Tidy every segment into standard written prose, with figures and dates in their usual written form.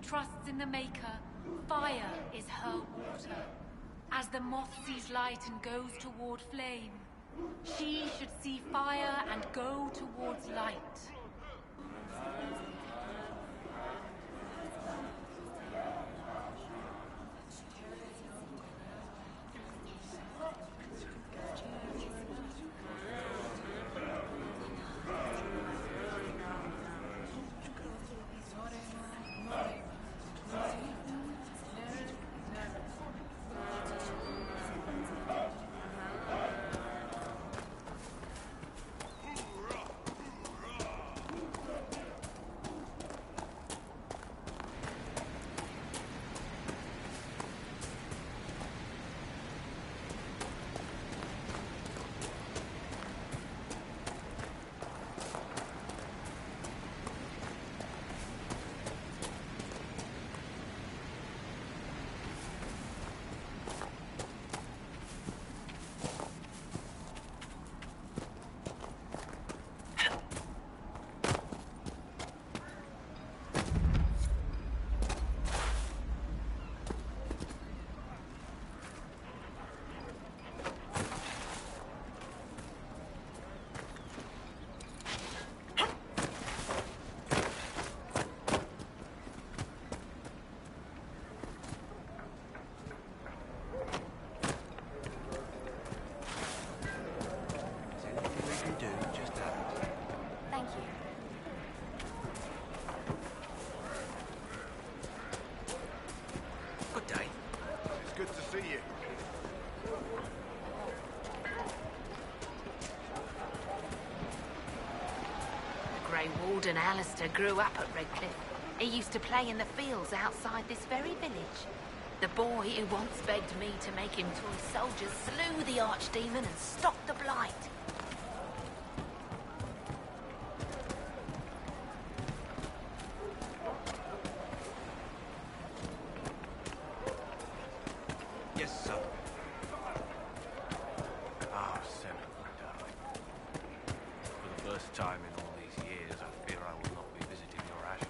trusts in the Maker, fire is her water. As the moth sees light and goes toward flame, she should see fire and go towards light. Warden Alistair grew up at Redcliffe. He used to play in the fields outside this very village. The boy who once begged me to make him toy soldiers slew the archdemon and stopped the blight. Yes, sir. Ah, Senna, my darling. For the first time in all these years, I fear I will not be visiting your ashes.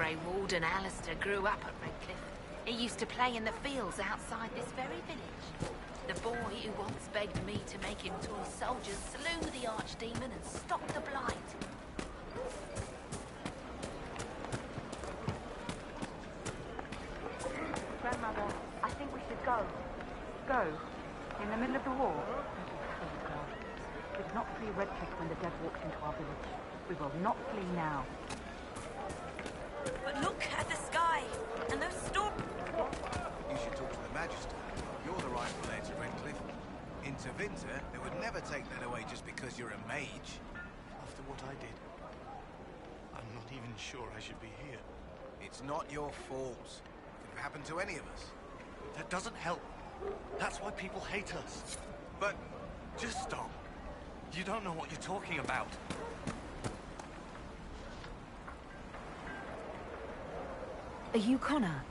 Grey Warden Alistair grew up at Redcliffe. He used to play in the fields outside this very village. The boy who once begged me to make him toy soldiers slew the archdemon and stopped the blight. Grandmother, I think we should go. Go? In the middle of the war? We did not flee Redcliffe when the dead walked into our village. We will not flee now. But look at the sky, and those storm... You should talk to the Magister. You're the rightful heir to Redcliffe. In Tevinter, they would never take that away just because you're a mage. After what I did, I'm not even sure I should be here. It's not your fault. It could have happened to any of us. That doesn't help. That's why people hate us. But Just stop. You don't know what you're talking about. Are you Connor?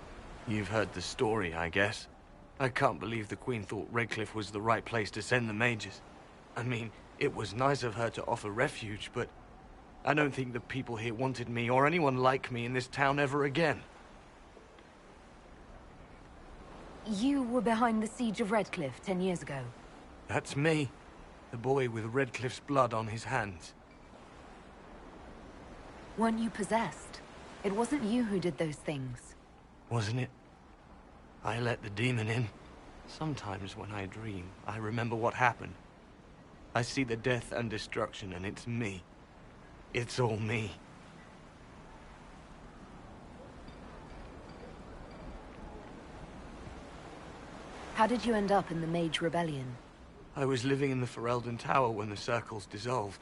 You've heard the story, I guess. I can't believe the Queen thought Redcliffe was the right place to send the mages. I mean, it was nice of her to offer refuge, but I don't think the people here wanted me or anyone like me in this town ever again. You were behind the siege of Redcliffe 10 years ago. That's me. The boy with Redcliffe's blood on his hands. Weren't you possessed? It wasn't you who did those things. Wasn't it? I let the demon in. Sometimes when I dream, I remember what happened. I see the death and destruction, and it's me. It's all me. How did you end up in the Mage Rebellion? I was living in the Ferelden Tower when the circles dissolved.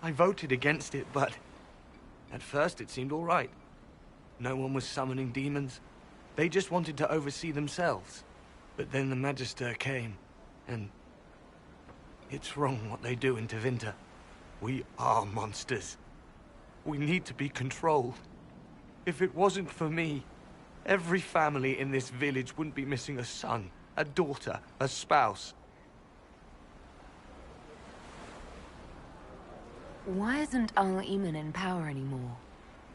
I voted against it, but at first it seemed all right. No one was summoning demons. They just wanted to oversee themselves. But then the Magister came, and it's wrong what they do in Tevinter. We are monsters. We need to be controlled. If it wasn't for me, every family in this village wouldn't be missing a son, a daughter, a spouse. Why isn't Al-Eamon in power anymore?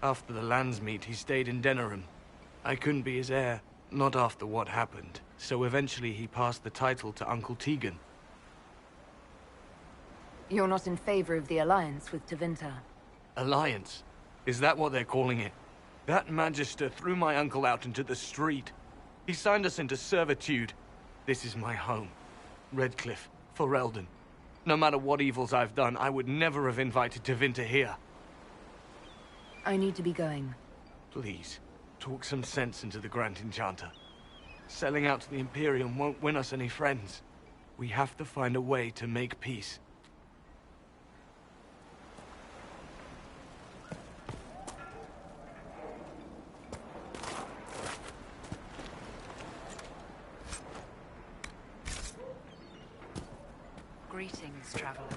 After the Landsmeet, he stayed in Denerim. I couldn't be his heir, not after what happened, so eventually he passed the title to Uncle Tegan. You're not in favor of the alliance with Tevinter. Alliance? Is that what they're calling it? That Magister threw my uncle out into the street. He signed us into servitude. This is my home. Redcliffe, Ferelden. No matter what evils I've done, I would never have invited Tevinter here. I need to be going. Please, talk some sense into the Grand Enchanter. Selling out to the Imperium won't win us any friends. We have to find a way to make peace. Greetings, traveler.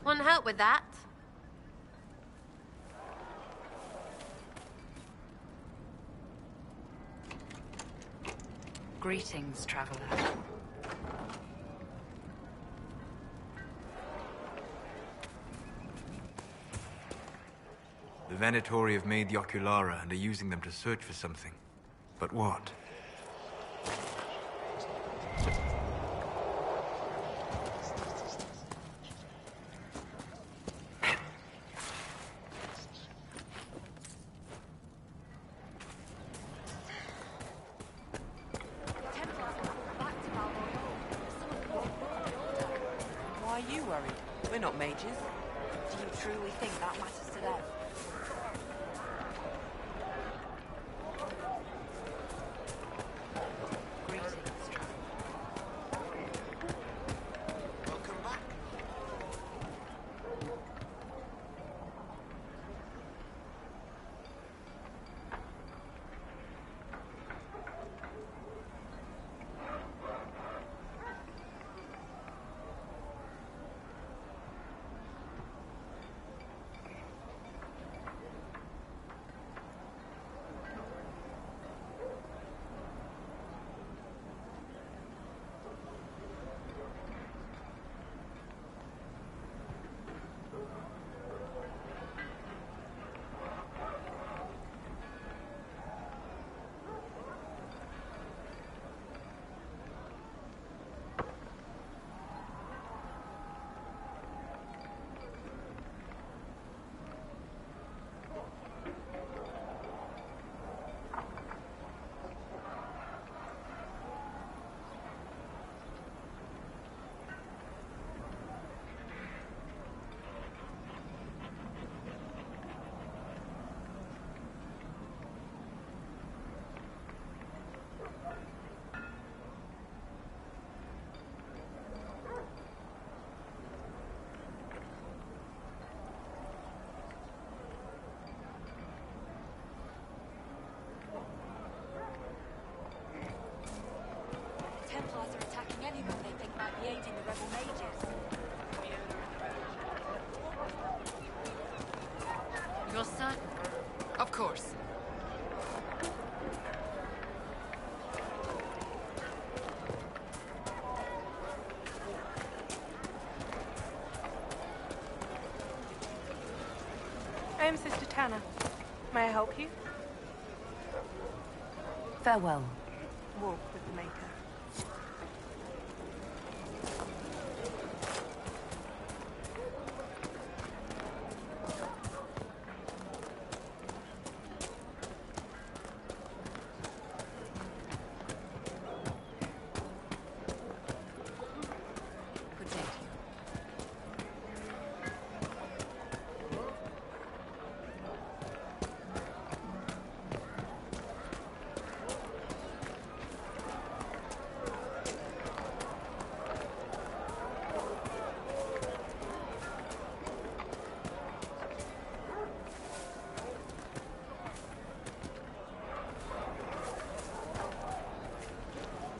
Want help with that? Greetings, traveler. The Venatori have made the Oculara and are using them to search for something. But what? Why are you worried? We're not mages. Do you truly think that matters to them? Greetings, traveler. welcome back. am Sister Tanner. May I help you? Farewell. Walk with the Maker.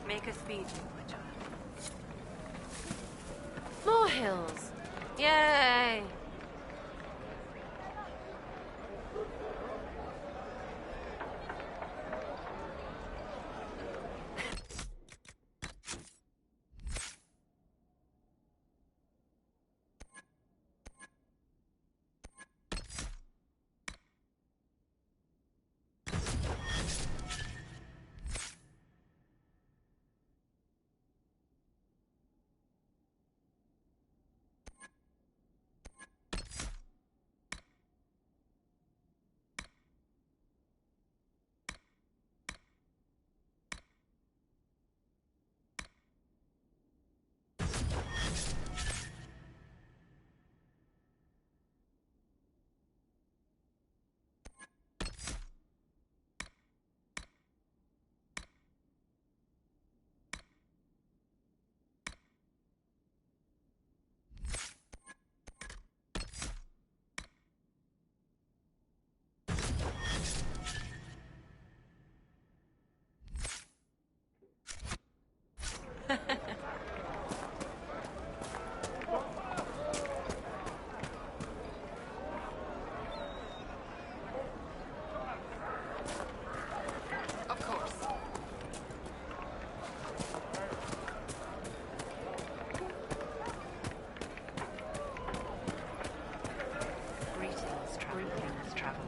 Make us speed you, my child. More hills. Yay! Of course. Greetings, traveler.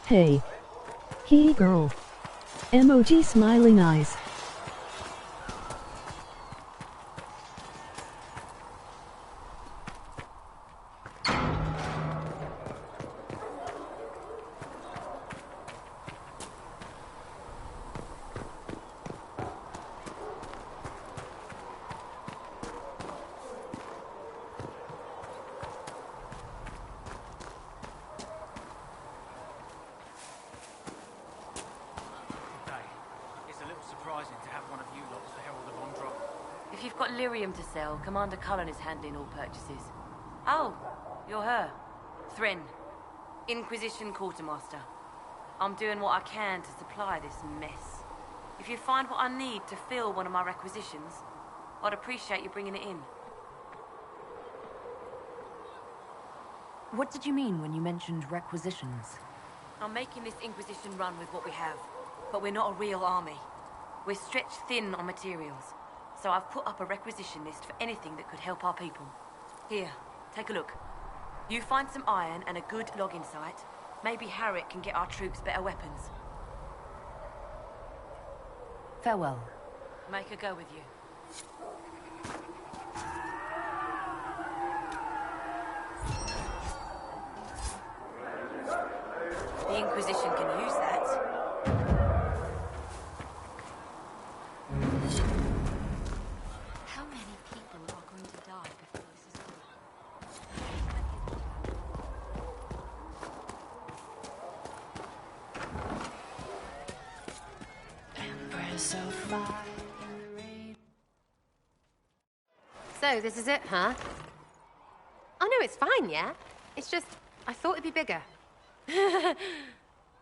Hey. Hey girl. Emoji smiling eyes. If you've got lyrium to sell, Commander Cullen is handling all purchases. Oh, you're her. Thrin, Inquisition Quartermaster. I'm doing what I can to supply this mess. If you find what I need to fill one of my requisitions, I'd appreciate you bringing it in. What did you mean when you mentioned requisitions? I'm making this Inquisition run with what we have, but we're not a real army. We're stretched thin on materials. So I've put up a requisition list for anything that could help our people. Here, take a look. You find some iron and a good logging site. Maybe Harriet can get our troops better weapons. Farewell. Make her go with you. The Inquisition can use that. How many people are going to die before this is Empress of fire in the rain. So, this is it, huh? Oh no, it's fine, yeah? It's just, I thought it'd be bigger.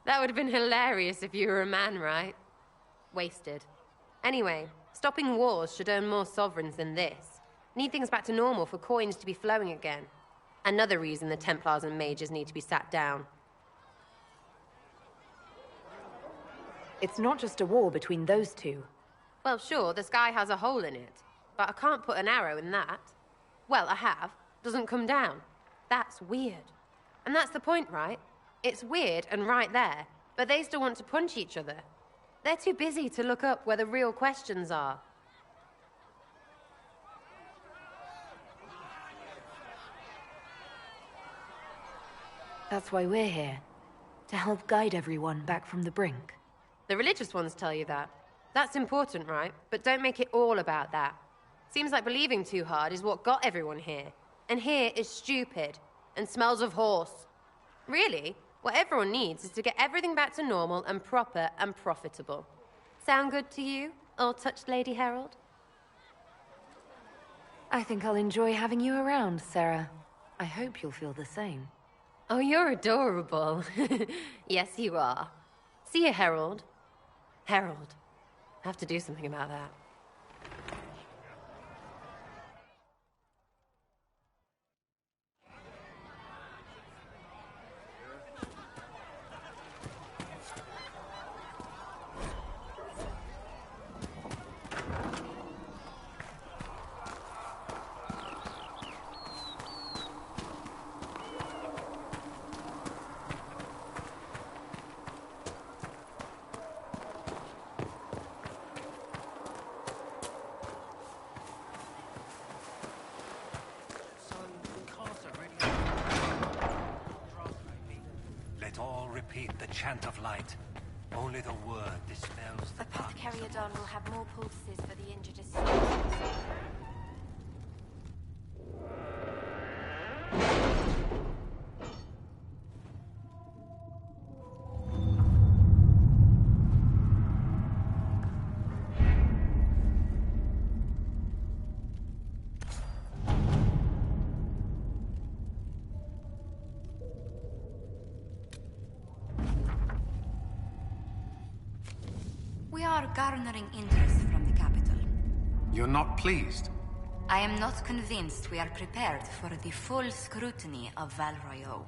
That would have been hilarious if you were a man, right? Wasted. Anyway, stopping wars should earn more sovereigns than this. Need things back to normal for coins to be flowing again. Another reason the Templars and mages need to be sat down. It's not just a war between those two. Well, sure, the sky has a hole in it, but I can't put an arrow in that. Well, I have. Doesn't come down. That's weird. And that's the point, right? It's weird and right there, but they still want to punch each other. They're too busy to look up where the real questions are. That's why we're here. To help guide everyone back from the brink. The religious ones tell you that. That's important, right? But don't make it all about that. Seems like believing too hard is what got everyone here. And here is stupid and smells of horse. Really, what everyone needs is to get everything back to normal and proper and profitable. Sound good to you, all-touched Lady Herald? I think I'll enjoy having you around, Sarah. I hope you'll feel the same. Oh, you're adorable. Yes, you are. See you, Herald. Herald. I have to do something about that. Let all repeat the chant of light. Only the word dispels the Apothecary Adon will have more poultices for the injured as We are garnering interest from the capital. You're not pleased? I am not convinced we are prepared for the full scrutiny of Val Royeaux.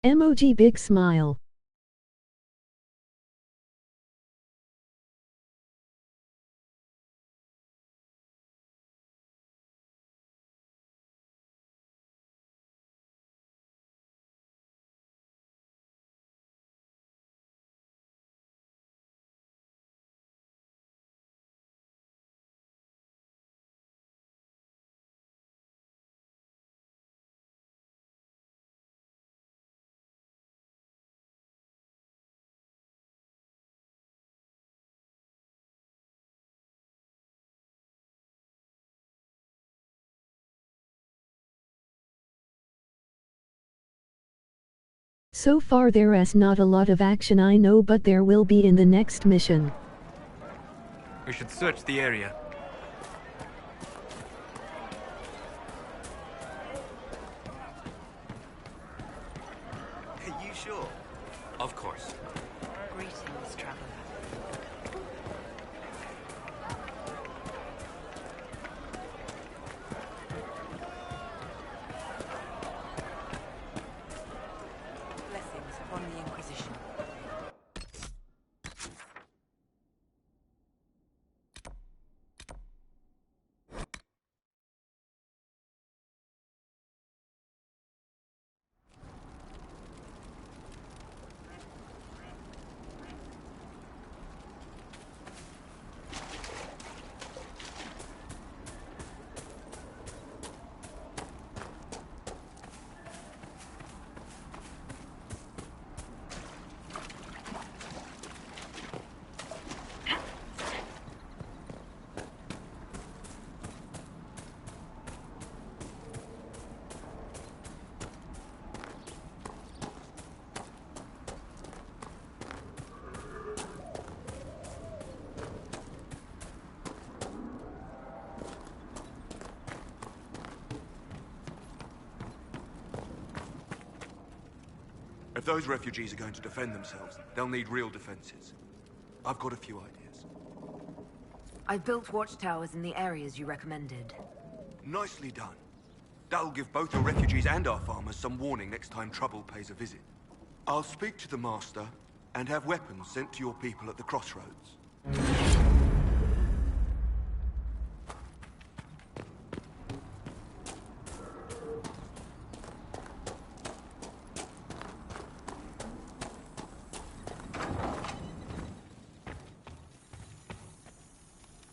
Emoji big smile. So far there's not a lot of action I know, but there will be in the next mission. We should search the area. Are you sure? Of course. Greetings, traveler. Blessings from the Inquisition. If those refugees are going to defend themselves, they'll need real defenses. I've got a few ideas. I've built watchtowers in the areas you recommended. Nicely done. That'll give both the refugees and our farmers some warning next time trouble pays a visit. I'll speak to the Master and have weapons sent to your people at the crossroads.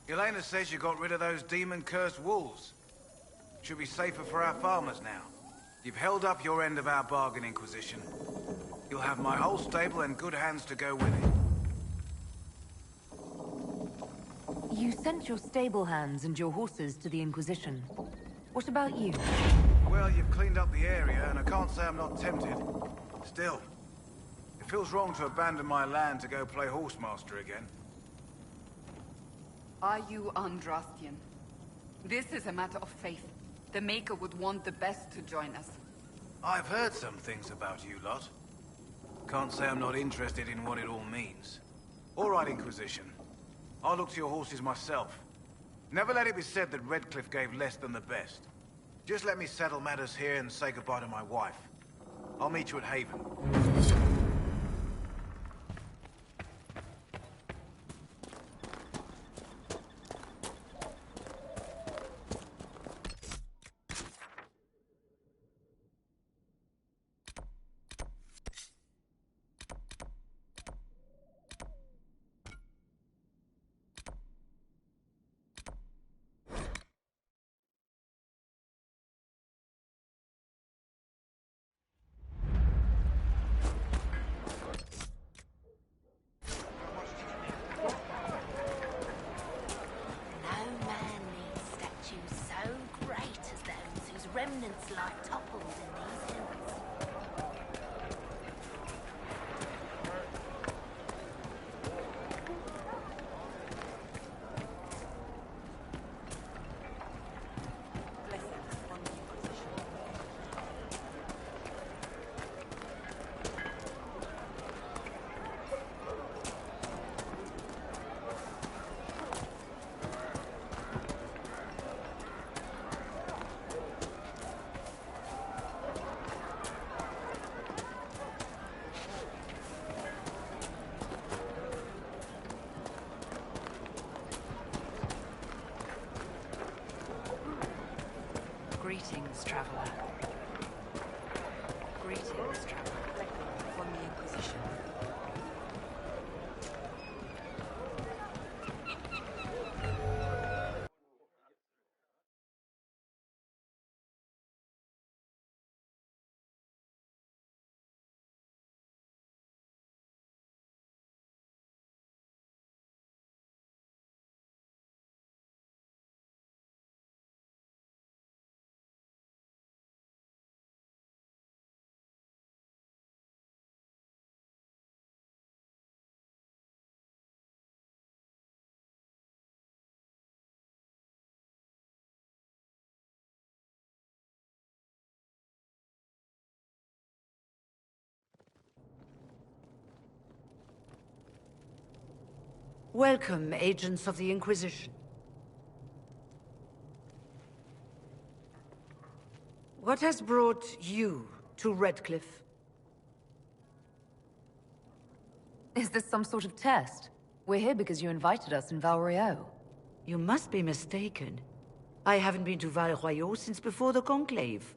Elena says you got rid of those demon-cursed wolves. Should be safer for our farmers now. You've held up your end of our bargain, Inquisition. You'll have my whole stable and good hands to go with it. You sent your stable hands and your horses to the Inquisition. What about you? Well, you've cleaned up the area, and I can't say I'm not tempted. Still, it feels wrong to abandon my land to go play horsemaster again. Are you Andrastian? This is a matter of faith. The Maker would want the best to join us. I've heard some things about you lot. Can't say I'm not interested in what it all means. All right, Inquisition. I'll look to your horses myself. Never let it be said that Redcliffe gave less than the best. Just let me settle matters here and say goodbye to my wife. I'll meet you at Haven. Remnants lie toppled in these hills. Greetings, traveler. Greetings, traveler. From the Inquisition. Welcome, agents of the Inquisition. What has brought you to Redcliffe? Is this some sort of test? We're here because you invited us in Val Royeaux. You must be mistaken. I haven't been to Val Royeaux since before the Conclave.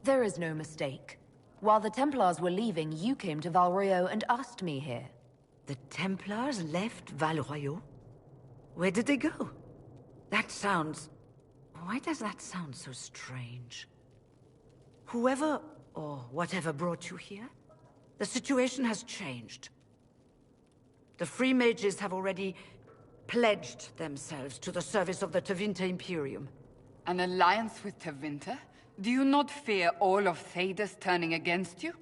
There is no mistake. While the Templars were leaving, you came to Val Royeaux and asked me here. The Templars left Val Royeaux? Where did they go? That sounds... Why does that sound so strange? Whoever or whatever brought you here, the situation has changed. The Free Mages have already pledged themselves to the service of the Tevinter Imperium. An alliance with Tevinter? Do you not fear all of Thedas turning against you?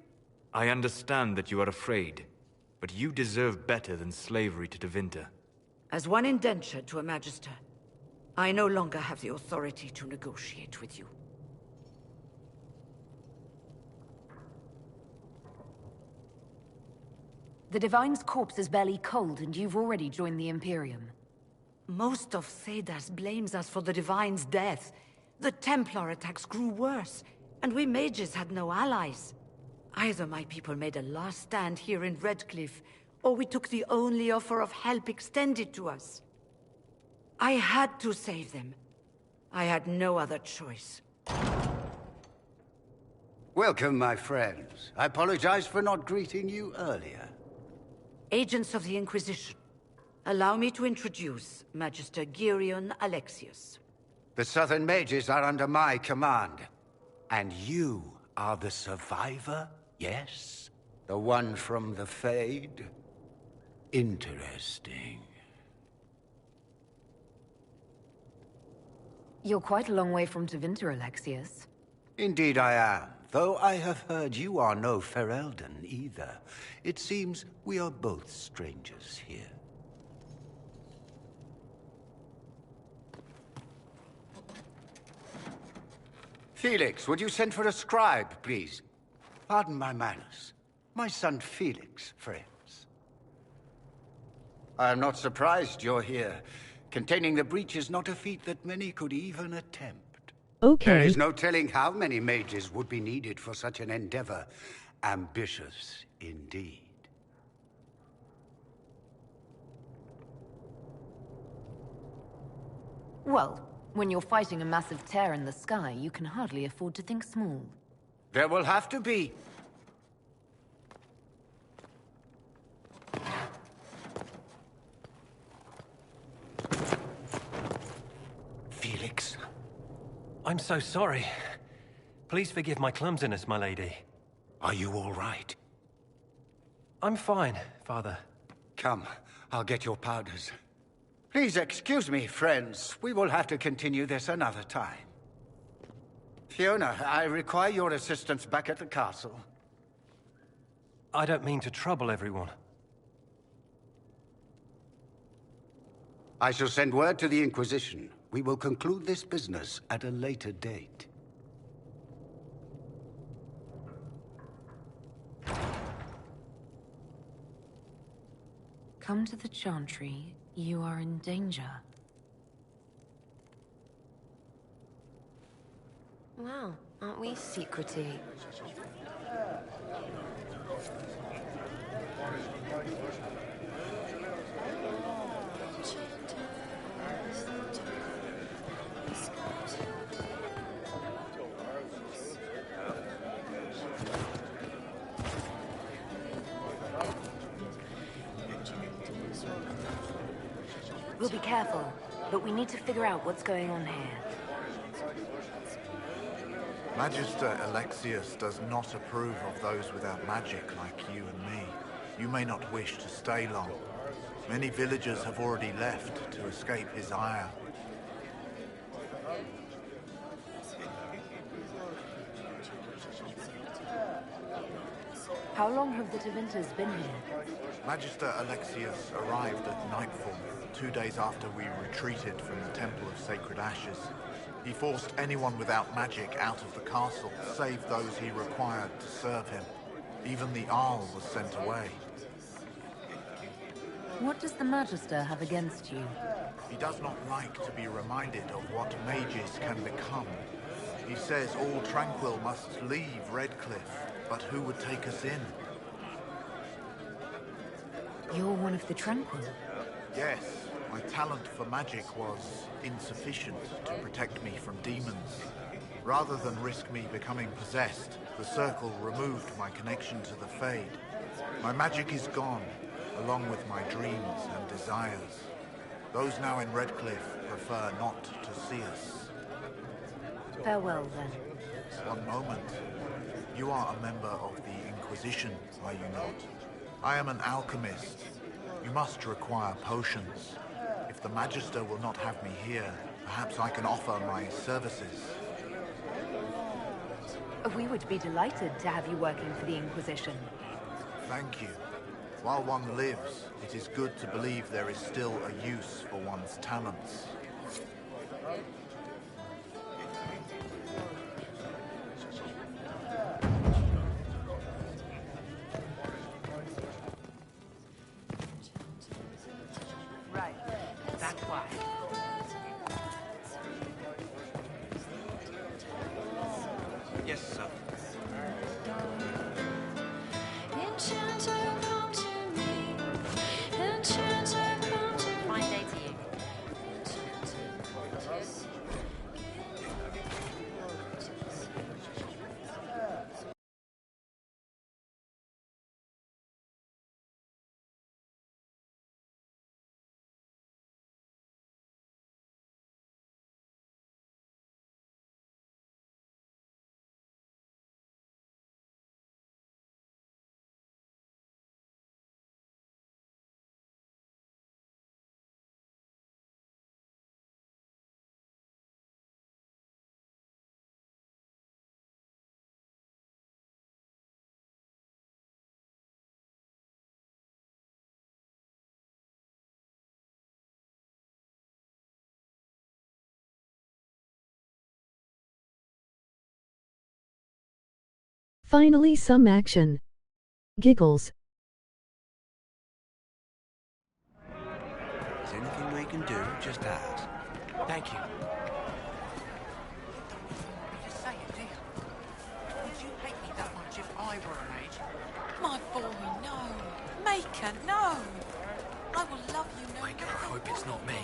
I understand that you are afraid, but you deserve better than slavery to Tevinter. As one indentured to a Magister, I no longer have the authority to negotiate with you. The Divine's corpse is barely cold, and you've already joined the Imperium. Most of Thedas blames us for the Divine's death. The Templar attacks grew worse, and we mages had no allies. Either my people made a last stand here in Redcliffe, or we took the only offer of help extended to us. I had to save them. I had no other choice. Welcome, my friends. I apologize for not greeting you earlier. Agents of the Inquisition, allow me to introduce Magister Girion Alexius. The Southern Mages are under my command. And you are the survivor, yes? The one from the Fade? Interesting. You're quite a long way from Tevinter, Alexius. Indeed I am, though I have heard you are no Ferelden either. It seems we are both strangers here. Felix, would you send for a scribe, please? Pardon my manners. My son Felix, friends. I am not surprised you're here. Containing the breach is not a feat that many could even attempt. Okay. There is no telling how many mages would be needed for such an endeavor. Ambitious indeed. Well, when you're fighting a massive tear in the sky, you can hardly afford to think small. There will have to be. Felix. I'm so sorry. Please forgive my clumsiness, my lady. Are you all right? I'm fine, Father. Come, I'll get your powders. Please excuse me, friends. We will have to continue this another time. Fiona, I require your assistance back at the castle. I don't mean to trouble everyone. I shall send word to the Inquisition. We will conclude this business at a later date. Come to the Chantry. You are in danger. Wow, aren't we secrety? We'll be careful, but we need to figure out what's going on here. Magister Alexius does not approve of those without magic like you and me. You may not wish to stay long. Many villagers have already left to escape his ire. How long have the Tevinters been here? Magister Alexius arrived at nightfall, 2 days after we retreated from the Temple of Sacred Ashes. He forced anyone without magic out of the castle, save those he required to serve him. Even the Arl was sent away. What does the Magister have against you? He does not like to be reminded of what mages can become. He says all Tranquil must leave Redcliffe, but who would take us in? You're one of the Tranquil? Yes, my talent for magic was insufficient to protect me from demons. Rather than risk me becoming possessed, the Circle removed my connection to the Fade. My magic is gone, along with my dreams and desires. Those now in Redcliffe prefer not to see us. Farewell, then. One moment. You are a member of the Inquisition, are you not? I am an alchemist. You must require potions. If the Magister will not have me here, perhaps I can offer my services. We would be delighted to have you working for the Inquisition. Thank you. While one lives, it is good to believe there is still a use for one's talents. Right. That's why. Yes, sir. Fine day to you. Finally some action. Giggles. Is anything we can do? Just ask. Thank you. Just say it, dear. Would you hate me that much if I were an age? My boy, no. Maker, no. I will love you no Maker, I hope it's not me.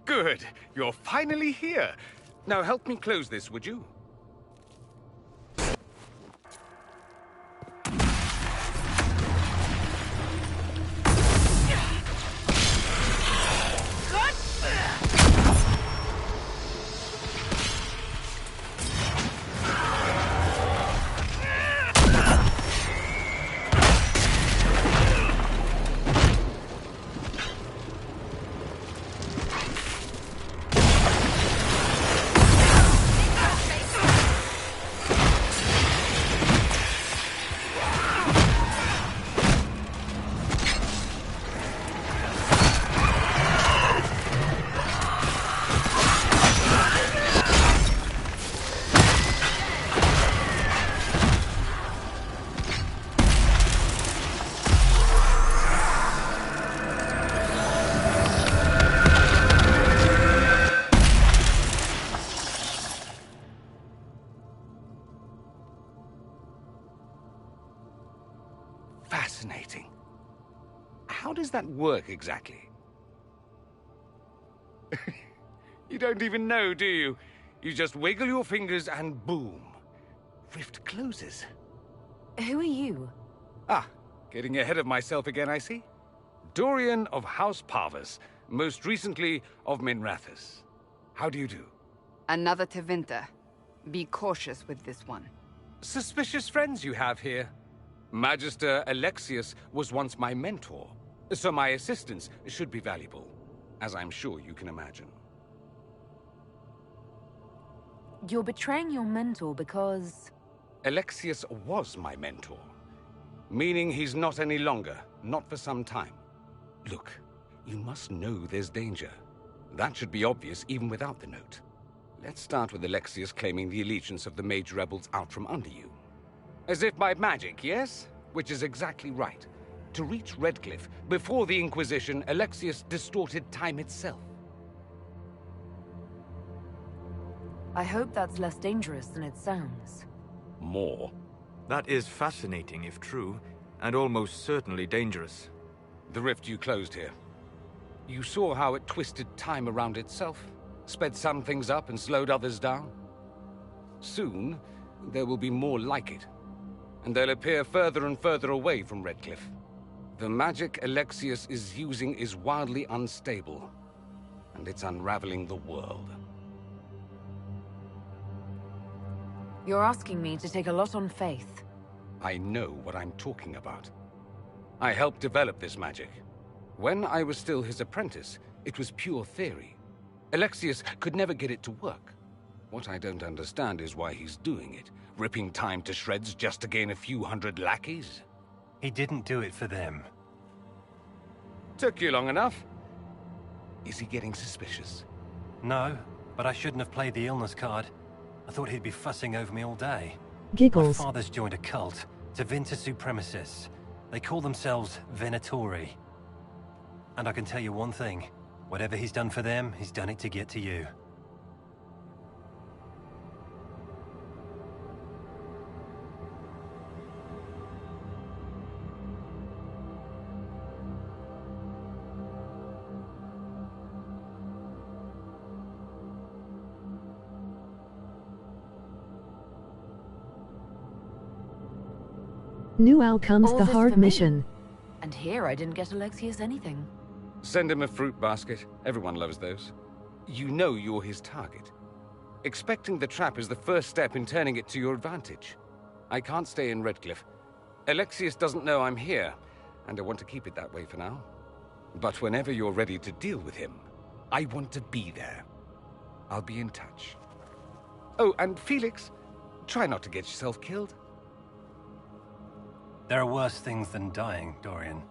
Good. You're finally here. Now help me close this, would you? Fascinating. How does that work exactly? You don't even know, do you? You just wiggle your fingers and boom. Rift closes. Who are you? Ah, getting ahead of myself again, I see. Dorian of House Parvus, most recently of Minrathous. How do you do? Another Tevinter. Be cautious with this one. Suspicious friends you have here. Magister Alexius was once my mentor, so my assistance should be valuable, as I'm sure you can imagine. You're betraying your mentor because... Alexius was my mentor, meaning he's not any longer, not for some time. Look, you must know there's danger. That should be obvious even without the note. Let's start with Alexius claiming the allegiance of the mage rebels out from under you. As if by magic, yes? Which is exactly right. To reach Redcliffe, before the Inquisition, Alexius distorted time itself. I hope that's less dangerous than it sounds. More. That is fascinating if true, and almost certainly dangerous. The rift you closed here. You saw how it twisted time around itself, sped some things up and slowed others down. Soon, there will be more like it, and they'll appear further and further away from Redcliffe. The magic Alexius is using is wildly unstable, and it's unraveling the world. You're asking me to take a lot on faith. I know what I'm talking about. I helped develop this magic. When I was still his apprentice, it was pure theory. Alexius could never get it to work. What I don't understand is why he's doing it, ripping time to shreds just to gain a few hundred lackeys. He didn't do it for them. Took you long enough. Is he getting suspicious? No, but I shouldn't have played the illness card. I thought he'd be fussing over me all day. Giggles. My father's joined a cult, Tevinter Supremacists. They call themselves Venatori. And I can tell you one thing. Whatever he's done for them, he's done it to get to you. Now comes All the this hard for me? mission. And here I didn't get Alexius anything. Send him a fruit basket. Everyone loves those. You know you're his target. Expecting the trap is the first step in turning it to your advantage. I can't stay in Redcliffe. Alexius doesn't know I'm here, and I want to keep it that way for now. But whenever you're ready to deal with him, I want to be there. I'll be in touch. Oh, and Felix, try not to get yourself killed. There are worse things than dying, Dorian.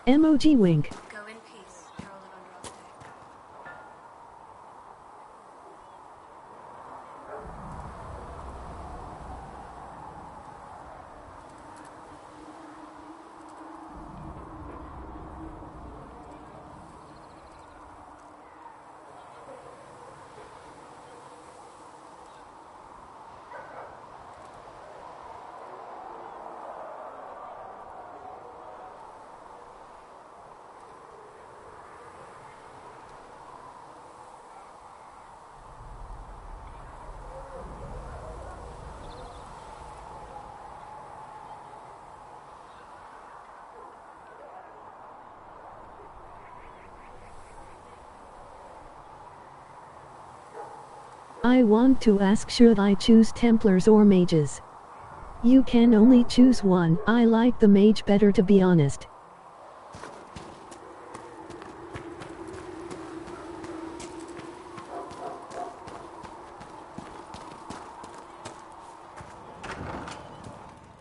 Emoji wink. Go in peace, Herald of Andraste. I want to ask, should I choose Templars or Mages? You can only choose one. I like the Mage better, to be honest.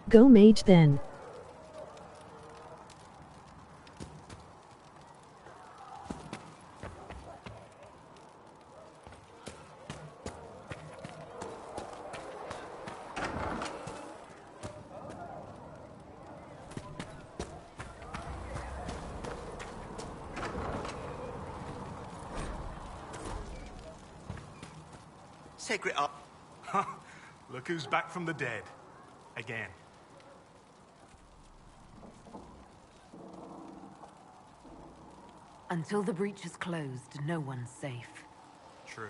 Go Mage then. Sacred up. Look who's back from the dead. Again. Until the breach is closed, no one's safe. True.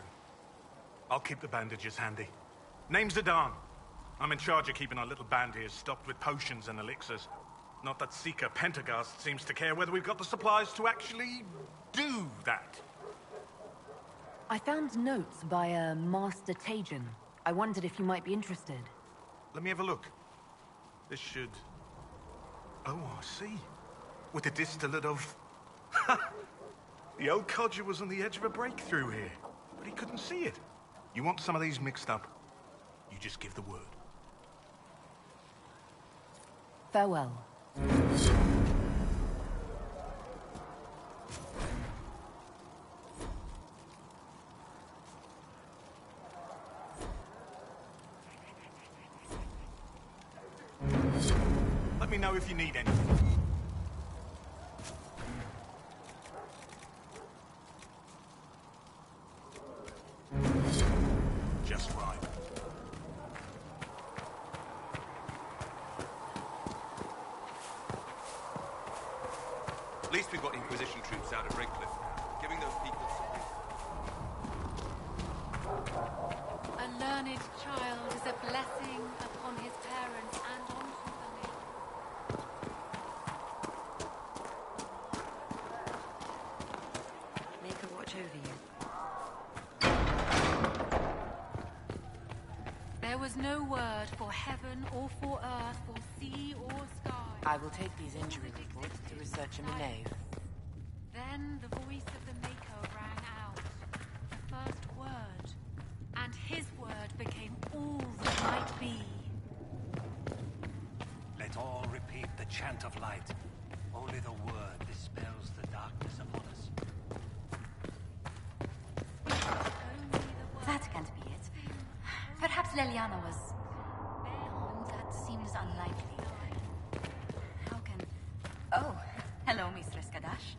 I'll keep the bandages handy. Name's Zidane. I'm in charge of keeping our little band here stocked with potions and elixirs. Not that Seeker Pentagast seems to care whether we've got the supplies to actually do that. I found notes by a Master Tajan. I wondered if you might be interested. Let me have a look. This should... Oh, I see. With a distillate of... The old codger was on the edge of a breakthrough here, but he couldn't see it. You want some of these mixed up, you just give the word. Farewell. Let me know if you need anything. Just right. At least we've got Inquisition troops out of Redcliffe now, giving those people some... A learned child is a blessing upon his parents and onto the name. Make her watch over you. There was no word for heaven or for earth, for sea or sky. I will take these injury reports to research in the nave. Then the voice of the Maker rang out, the first word, and his word became all that might be. Let all repeat the chant of light. Only the word dispels the darkness upon us. That can't be it. Perhaps Leliana was... That seems unlikely. How can... Oh, hello, Mistress Kadash.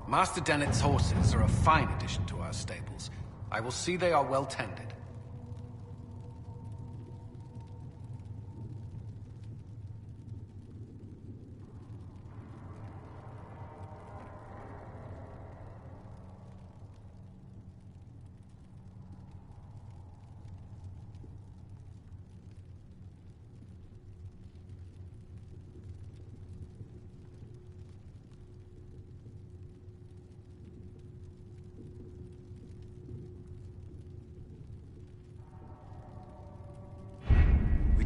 Master Dennett's horses are a fine addition to our stables. I will see they are well tended.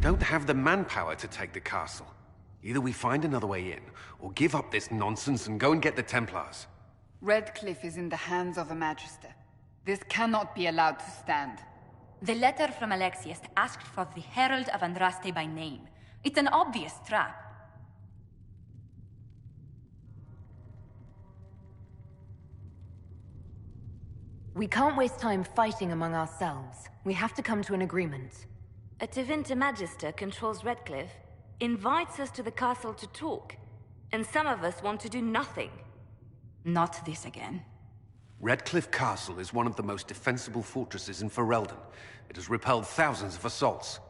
don't have the manpower to take the castle. Either we find another way in, or give up this nonsense and go and get the Templars. Redcliffe is in the hands of a Magister. This cannot be allowed to stand. The letter from Alexius asked for the Herald of Andraste by name. It's an obvious trap. We can't waste time fighting among ourselves. We have to come to an agreement. A Tevinter Magister controls Redcliffe, invites us to the castle to talk, and some of us want to do nothing. Not this again. Redcliffe Castle is one of the most defensible fortresses in Ferelden. It has repelled thousands of assaults.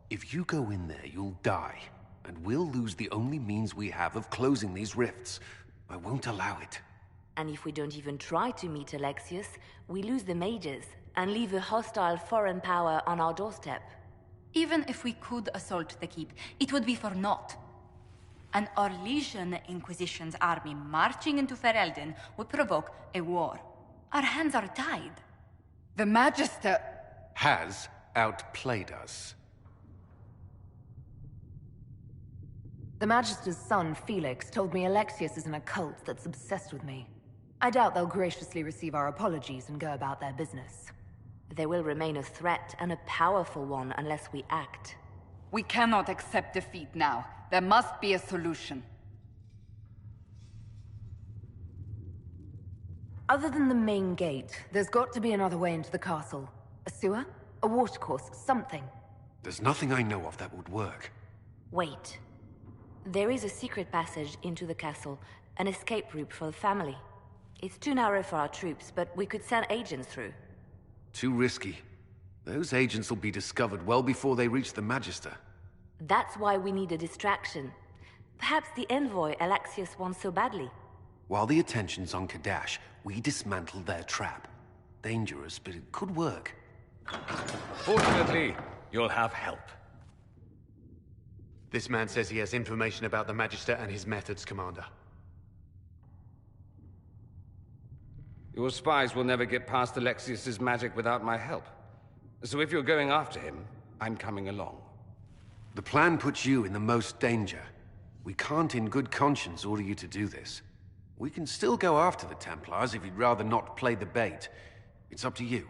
If you go in there, you'll die, and we'll lose the only means we have of closing these rifts. I won't allow it. And if we don't even try to meet Alexius, we lose the mages and leave a hostile foreign power on our doorstep. Even if we could assault the keep, it would be for naught. An Orlesian Inquisition's army marching into Ferelden would provoke a war. Our hands are tied. The Magister has outplayed us. The Magister's son, Felix, told me Alexius is in a cult that's obsessed with me. I doubt they'll graciously receive our apologies and go about their business. They will remain a threat, and a powerful one, unless we act. We cannot accept defeat now. There must be a solution. Other than the main gate, there's got to be another way into the castle. A sewer? A watercourse? Something. There's nothing I know of that would work. Wait. There is a secret passage into the castle, an escape route for the family. It's too narrow for our troops, but we could send agents through. Too risky. Those agents will be discovered well before they reach the Magister. That's why we need a distraction. Perhaps the envoy Alexius wants so badly. While the attention's on Kadash, we dismantle their trap. Dangerous, but it could work. Fortunately, you'll have help. This man says he has information about the Magister and his methods, Commander. Your spies will never get past Alexius's magic without my help. So if you're going after him, I'm coming along. The plan puts you in the most danger. We can't in good conscience order you to do this. We can still go after the Templars if you'd rather not play the bait. It's up to you.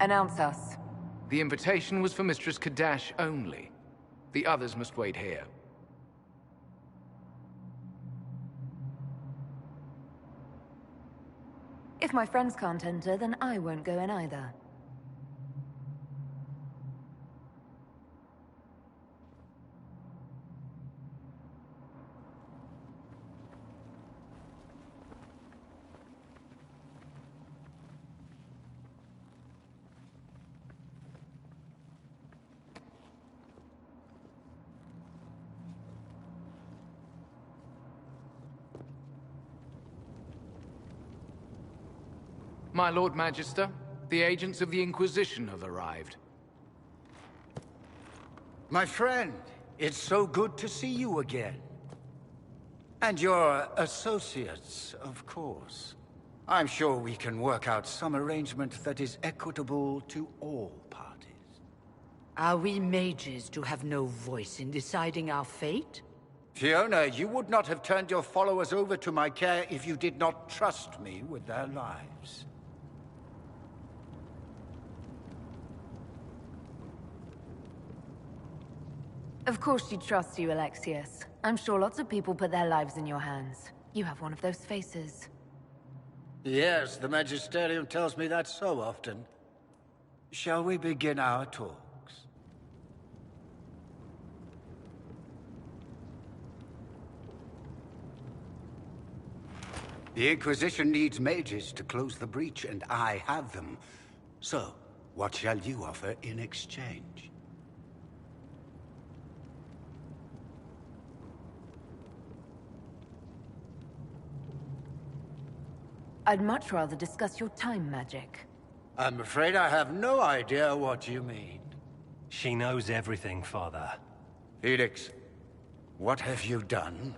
Announce us. The invitation was for Mistress Kadash only. The others must wait here. If my friends can't enter, then I won't go in either. My Lord Magister, the agents of the Inquisition have arrived. My friend, it's so good to see you again. And your associates, of course. I'm sure we can work out some arrangement that is equitable to all parties. Are we mages to have no voice in deciding our fate? Fiona, you would not have turned your followers over to my care if you did not trust me with their lives. Of course she trusts you, Alexius. I'm sure lots of people put their lives in your hands. You have one of those faces. Yes, the Magisterium tells me that so often. Shall we begin our talks? The Inquisition needs mages to close the breach, and I have them. So, what shall you offer in exchange? I'd much rather discuss your time magic. I'm afraid I have no idea what you mean. She knows everything, Father. Felix, what have you done?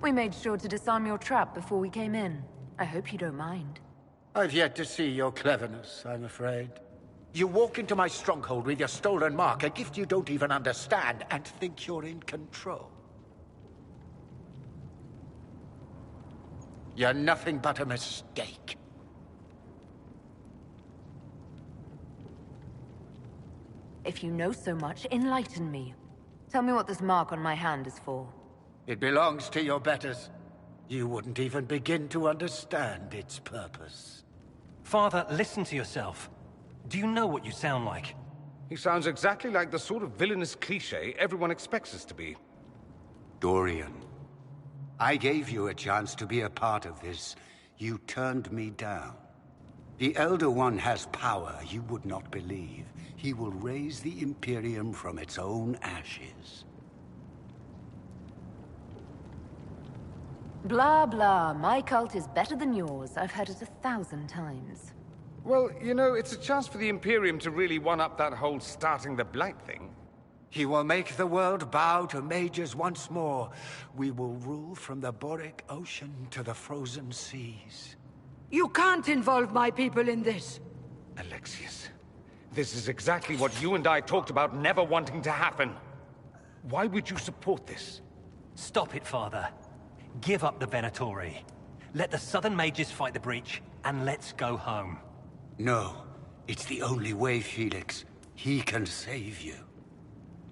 We made sure to disarm your trap before we came in. I hope you don't mind. I've yet to see your cleverness, I'm afraid. You walk into my stronghold with your stolen mark, a gift you don't even understand, and think you're in control. You're nothing but a mistake. If you know so much, enlighten me. Tell me what this mark on my hand is for. It belongs to your betters. You wouldn't even begin to understand its purpose. Father, listen to yourself. Do you know what you sound like? He sounds exactly like the sort of villainous cliché everyone expects us to be. Dorian, I gave you a chance to be a part of this. You turned me down. The Elder One has power you would not believe. He will raise the Imperium from its own ashes. Blah, blah. My cult is better than yours. I've heard it 1,000 times. Well, you know, it's a chance for the Imperium to really one-up that whole starting the Blight thing. He will make the world bow to mages once more. We will rule from the Boric Ocean to the frozen seas. You can't involve my people in this. Alexius, this is exactly what you and I talked about never wanting to happen. Why would you support this? Stop it, Father. Give up the Venatori. Let the Southern Mages fight the breach, and let's go home. No, it's the only way, Felix. He can save you.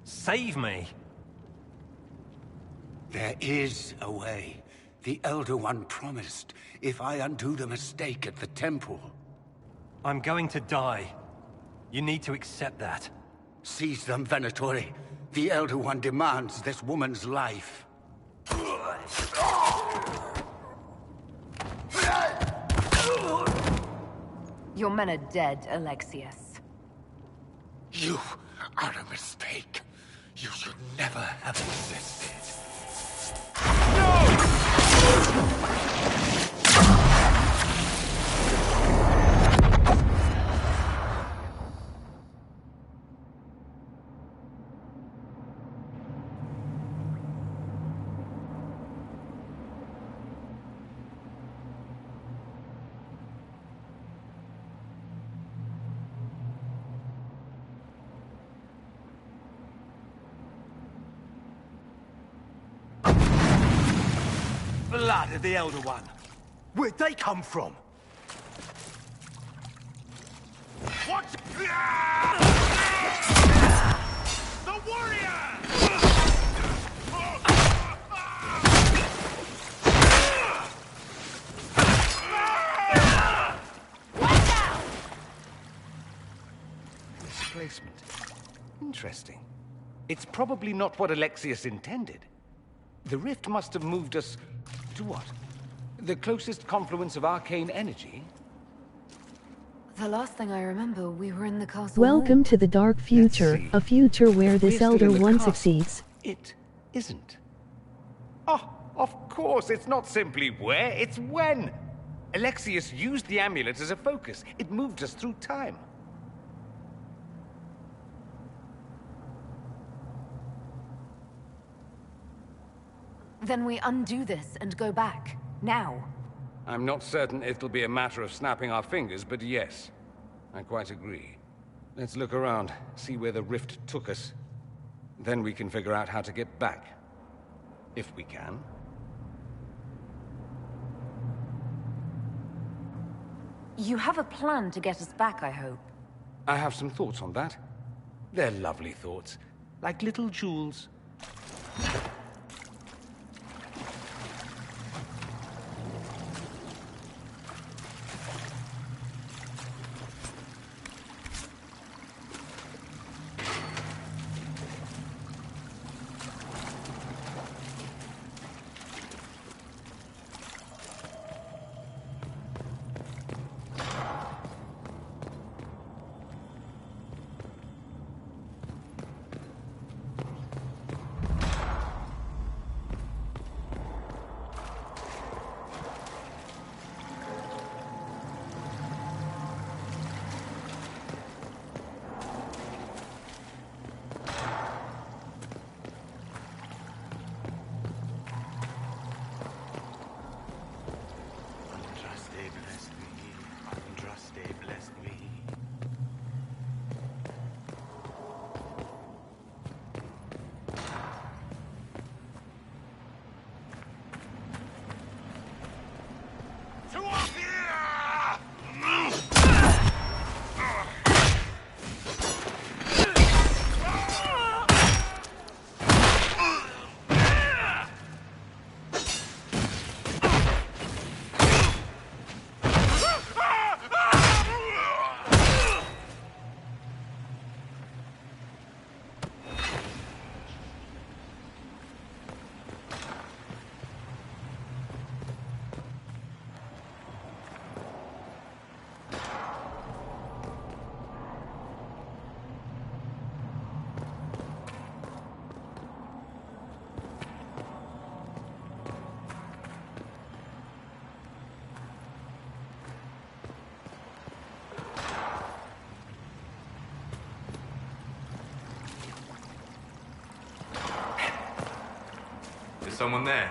Save me? There is a way. The Elder One promised, if I undo the mistake at the temple. I'm going to die. You need to accept that. Seize them, Venatori. The Elder One demands this woman's life. Your men are dead, Alexius. You are a mistake. You should never have existed. Blood of the Elder One. Where'd they come from? What? The warrior! Displacement. Interesting. It's probably not what Alexius intended. The rift must have moved us to what? The closest confluence of arcane energy? The last thing I remember, we were in the castle. Welcome to the dark future, a future where this We're still Elder in the One castle. succeeds. It isn't. Oh, of course, it's not simply where, it's when. Alexius used the amulet as a focus. It moved us through time. Then we undo this and go back. Now. I'm not certain it'll be a matter of snapping our fingers, but yes. I quite agree. Let's look around, see where the rift took us. Then we can figure out how to get back. If we can. You have a plan to get us back, I hope. I have some thoughts on that. They're lovely thoughts, like little jewels. Someone there?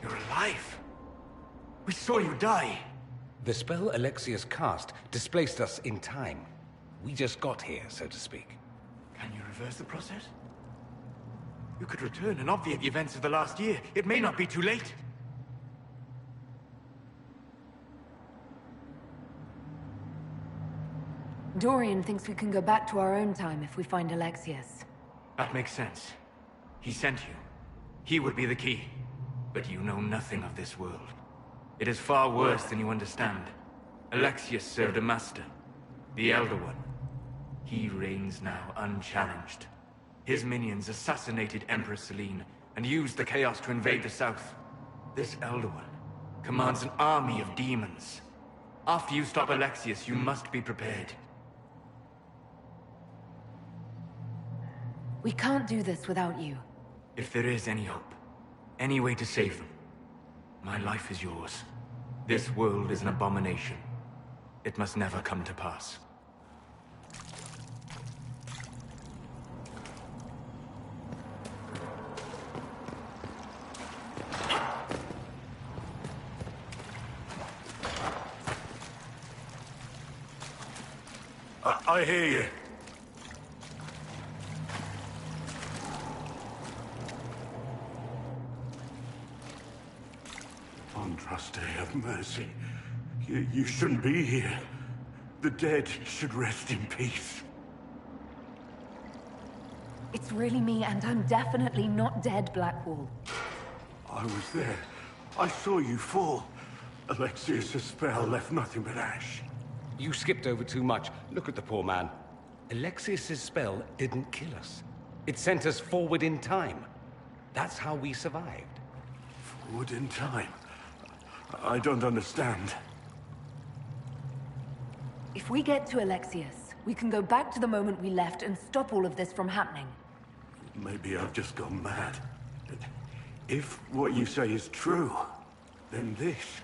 You're alive. We saw you die. The spell Alexius cast displaced us in time. We just got here, so to speak. Can you reverse the process? You could return and obviate the events of the last year. It may not be too late. Dorian thinks we can go back to our own time if we find Alexius. That makes sense. He sent you. He would be the key. But you know nothing of this world. It is far worse than you understand. Alexius served a master, the Elder One. He reigns now unchallenged. His minions assassinated Empress Selene and used the chaos to invade the south. This Elder One commands an army of demons. After you stop Alexius, you must be prepared. We can't do this without you. If there is any hope, any way to save them, my life is yours. This world is an abomination. It must never come to pass. I hear you. Andraste, have mercy. You shouldn't be here. The dead should rest in peace. It's really me, and I'm definitely not dead, Blackwall. I was there. I saw you fall. Alexius' spell left nothing but ash. You skipped over too much. Look at the poor man. Alexius' spell didn't kill us. It sent us forward in time. That's how we survived. Forward in time? I don't understand. If we get to Alexius, we can go back to the moment we left and stop all of this from happening. Maybe I've just gone mad. If what you say is true, then this...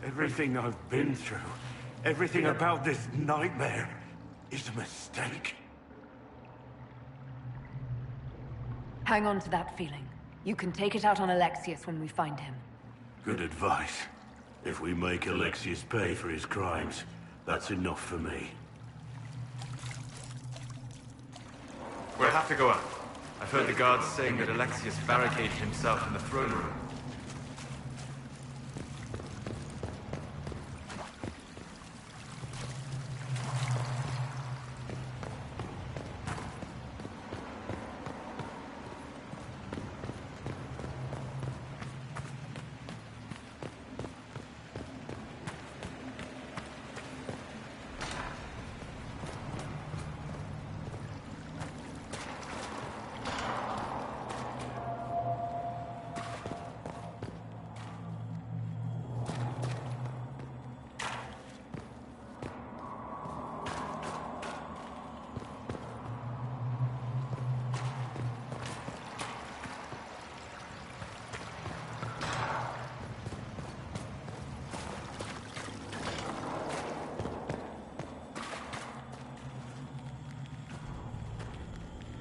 Everything I've been through, everything about this nightmare, is a mistake. Hang on to that feeling. You can take it out on Alexius when we find him. Good advice. If we make Alexius pay for his crimes, that's enough for me. We'll have to go up. I've heard the guards saying that Alexius barricaded himself in the throne room.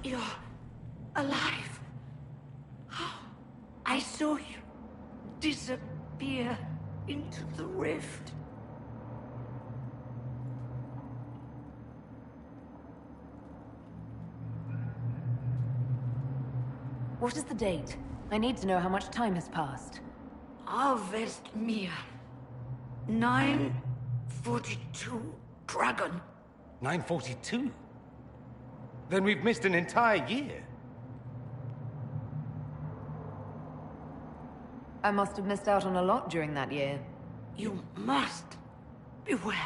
You're alive. I saw you disappear into the rift. What is the date? I need to know how much time has passed. Harvest Mir. 942 Dragon. 942? Then we've missed an entire year. I must have missed out on a lot during that year. You must beware.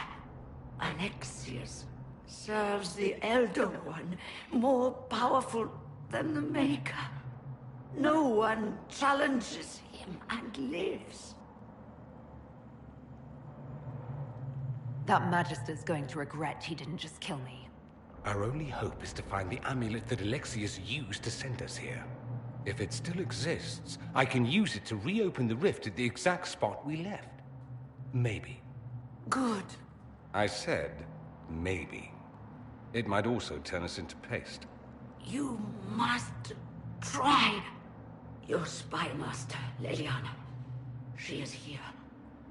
Alexius serves the Elder One, more powerful than the Maker. No one challenges him and lives. That Magister's going to regret he didn't just kill me. Our only hope is to find the amulet that Alexius used to send us here. If it still exists, I can use it to reopen the rift at the exact spot we left. Maybe. Good. I said, maybe. It might also turn us into paste. You must try. Your spy master, Leliana. She is here.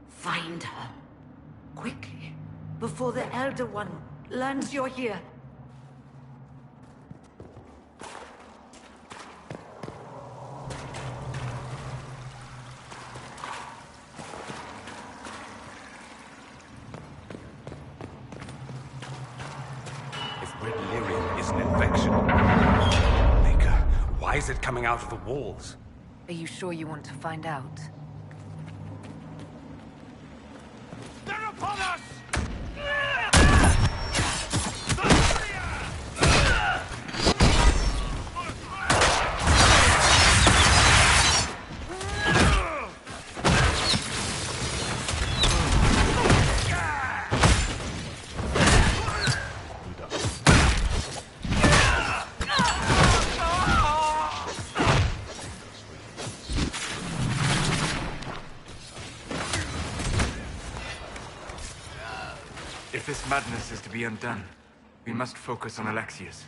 Find her. Quickly. Before the Elder One learns you're here. Why is it coming out of the walls? Are you sure you want to find out? They're upon us! If this madness is to be undone, we must focus on Alexius.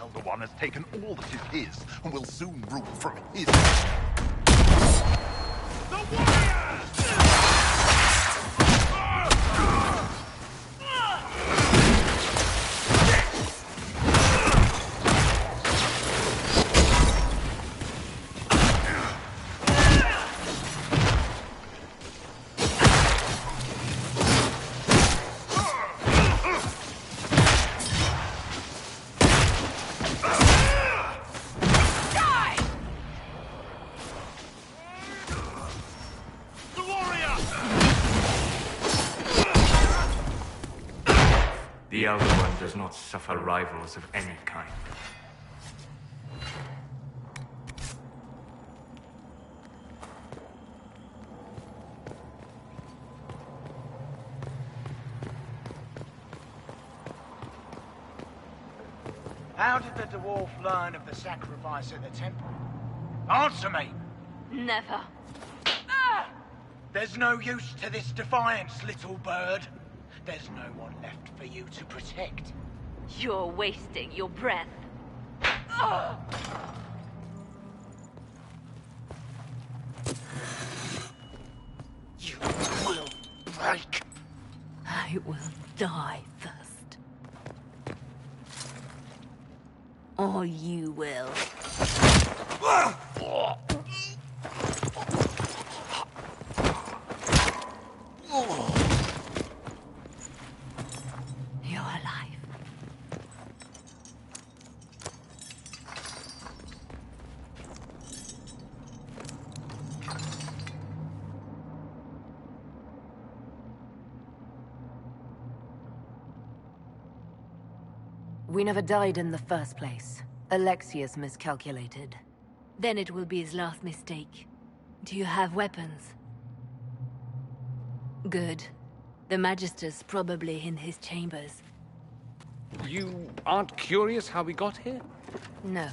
Elder One has taken all that is his, and will soon rule from his... The warriors! The Elder One does not suffer rivals of any kind. How did the dwarf learn of the sacrifice at the temple? Answer me! Never. There's no use to this defiance, little bird. There's no one left for you to protect. You're wasting your breath. You will break. I will die first. Or you will. You're alive. We never died in the first place. Alexius miscalculated. Then it will be his last mistake. Do you have weapons? Good. The Magister's probably in his chambers. You aren't curious how we got here? No.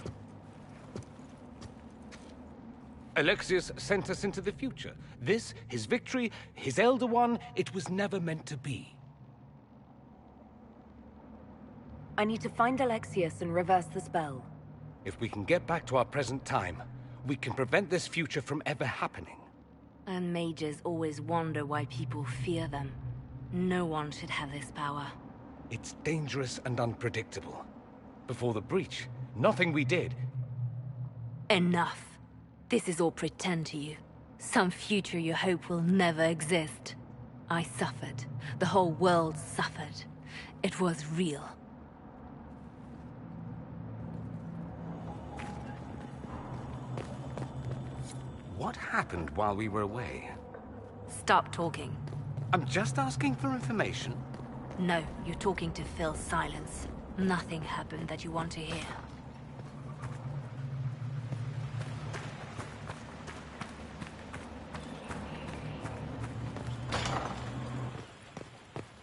Alexius sent us into the future. This, his victory, his Elder One, it was never meant to be. I need to find Alexius and reverse the spell. If we can get back to our present time, we can prevent this future from ever happening. And mages always wonder why people fear them. No one should have this power. It's dangerous and unpredictable. Before the breach, nothing we did. Enough. This is all pretend to you. Some future you hope will never exist. I suffered. The whole world suffered. It was real. What happened while we were away? Stop talking. I'm just asking for information. No, you're talking to fill silence. Nothing happened that you want to hear.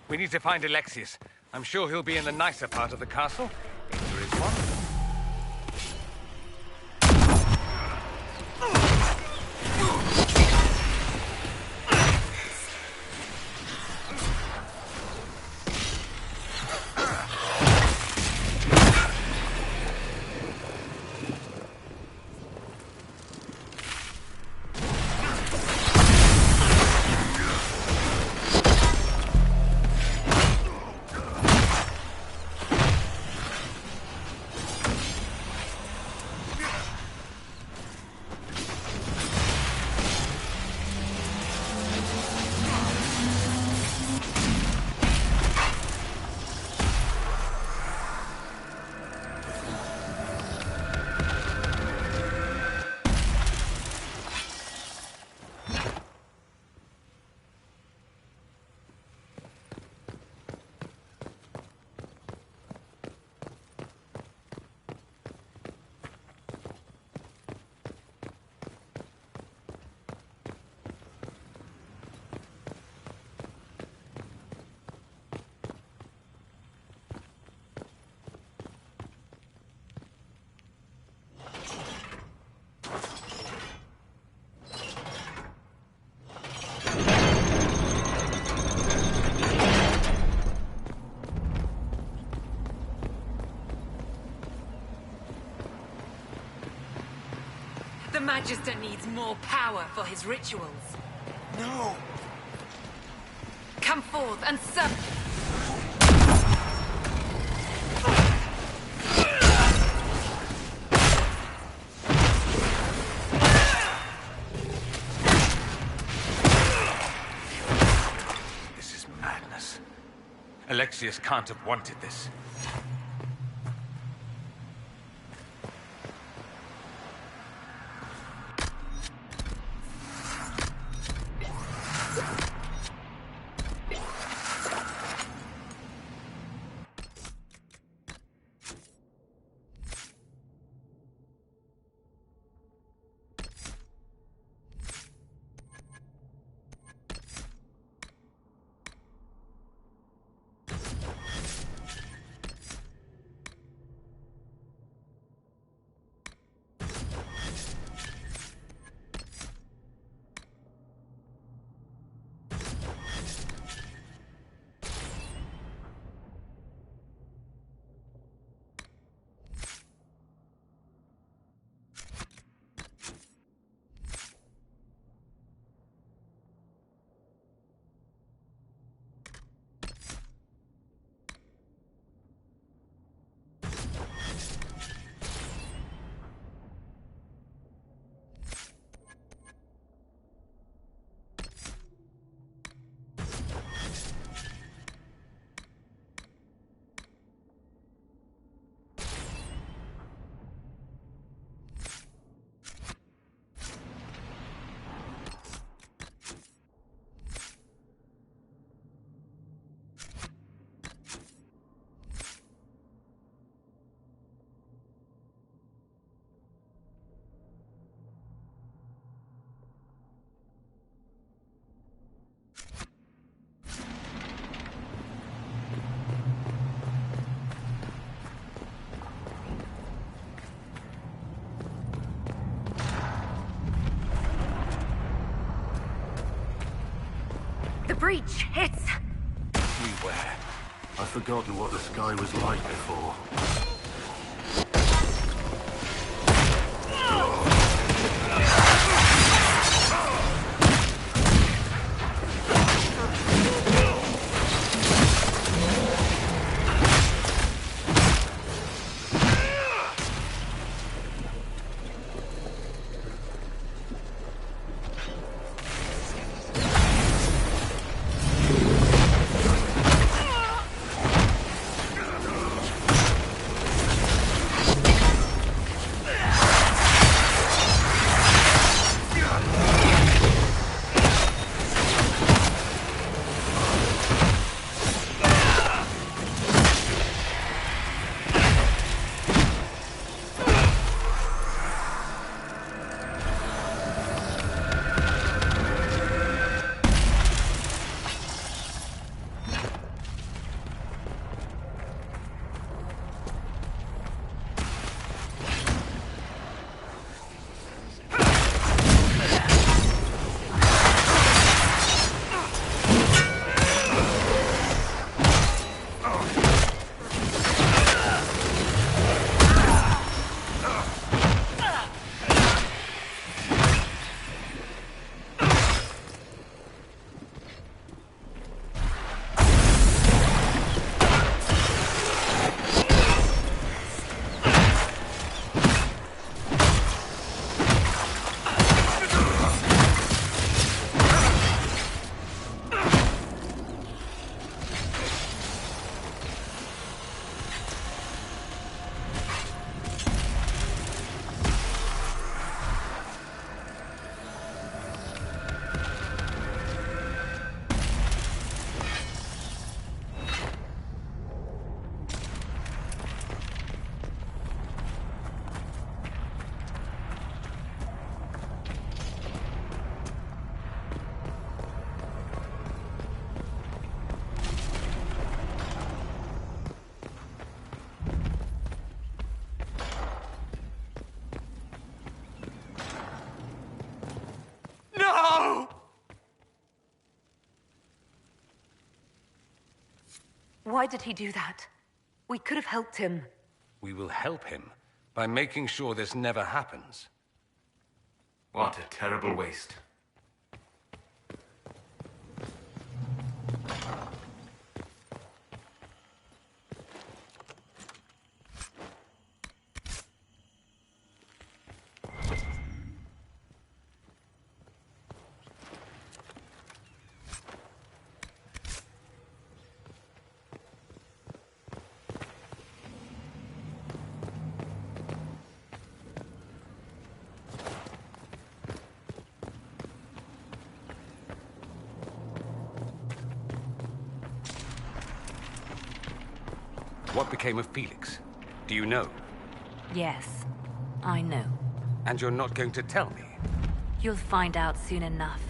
We need to find Alexius. I'm sure he'll be in the nicer part of the castle, if there is one. Magister needs more power for his rituals. No! Come forth and serve. This is madness. Alexius can't have wanted this. The breach hits. Beware. I've forgotten what the sky was like before. Why did he do that? We could have helped him. We will help him by making sure this never happens. What a terrible waste. What became of Felix? Do you know? Yes, I know. And you're not going to tell me? You'll find out soon enough.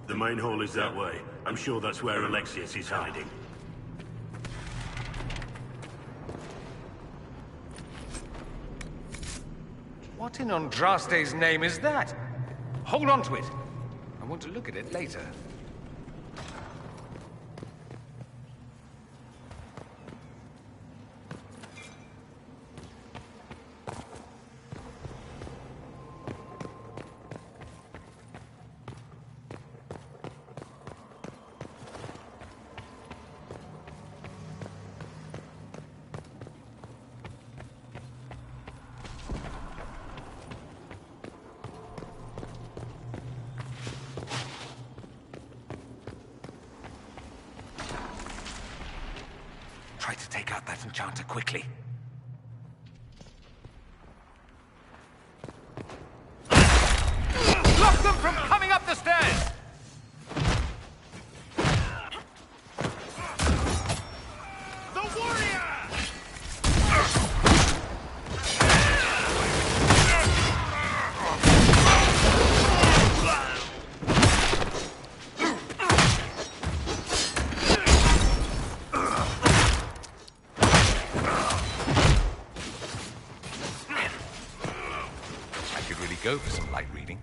The main hall is that way. I'm sure that's where Alexius is hiding. What in Andraste's name is that? Hold on to it. I want to look at it later. Try to take out that enchanter quickly. Block them from coming up the stairs! The warrior! Go for some light reading.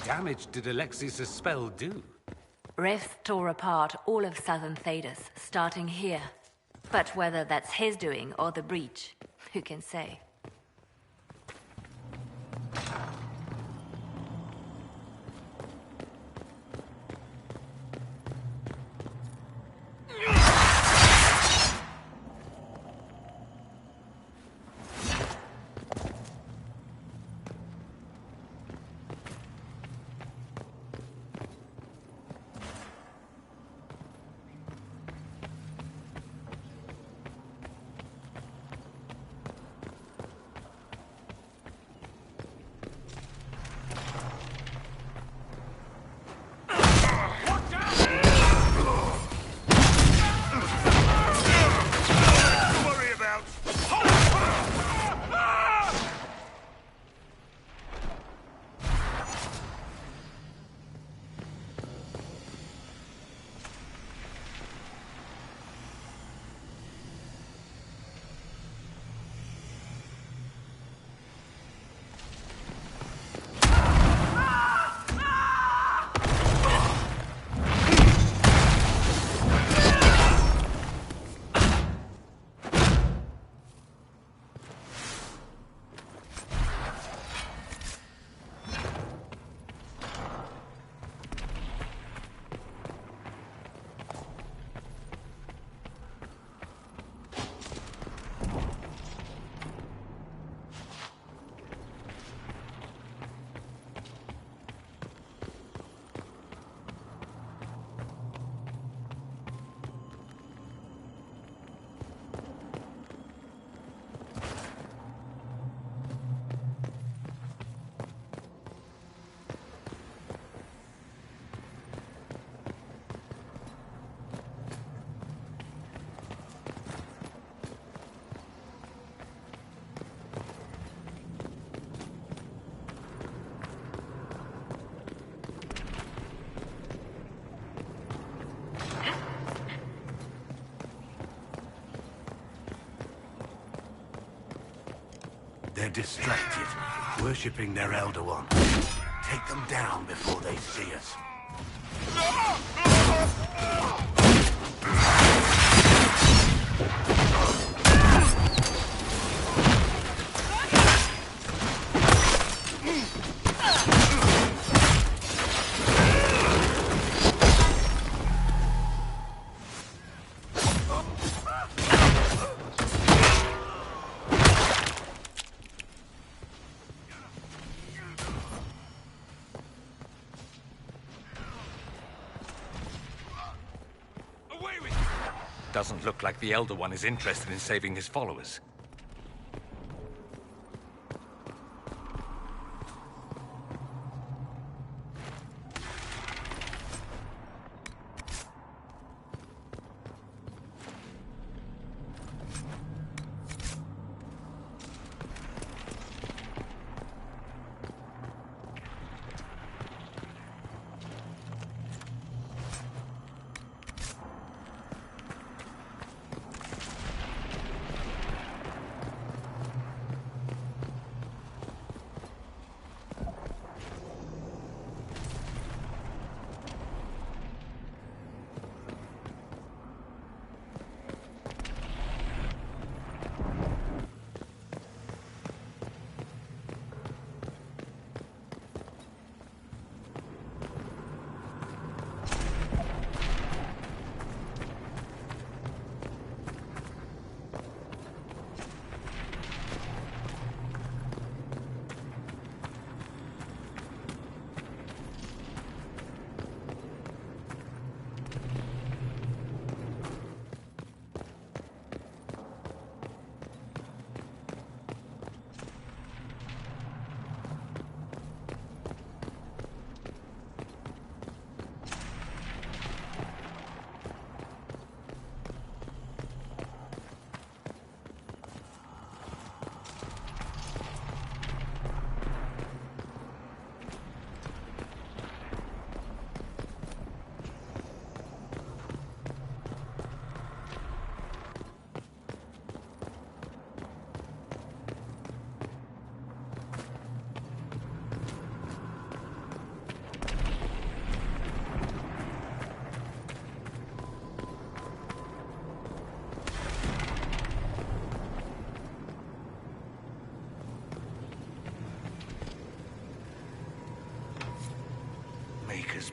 damage did Alexius' spell do? Rifts tore apart all of southern Thedas, starting here. But whether that's his doing or the breach, who can say? They're distracted, worshipping their Elder One. Take them down before they see us. Doesn't look like the Elder One is interested in saving his followers.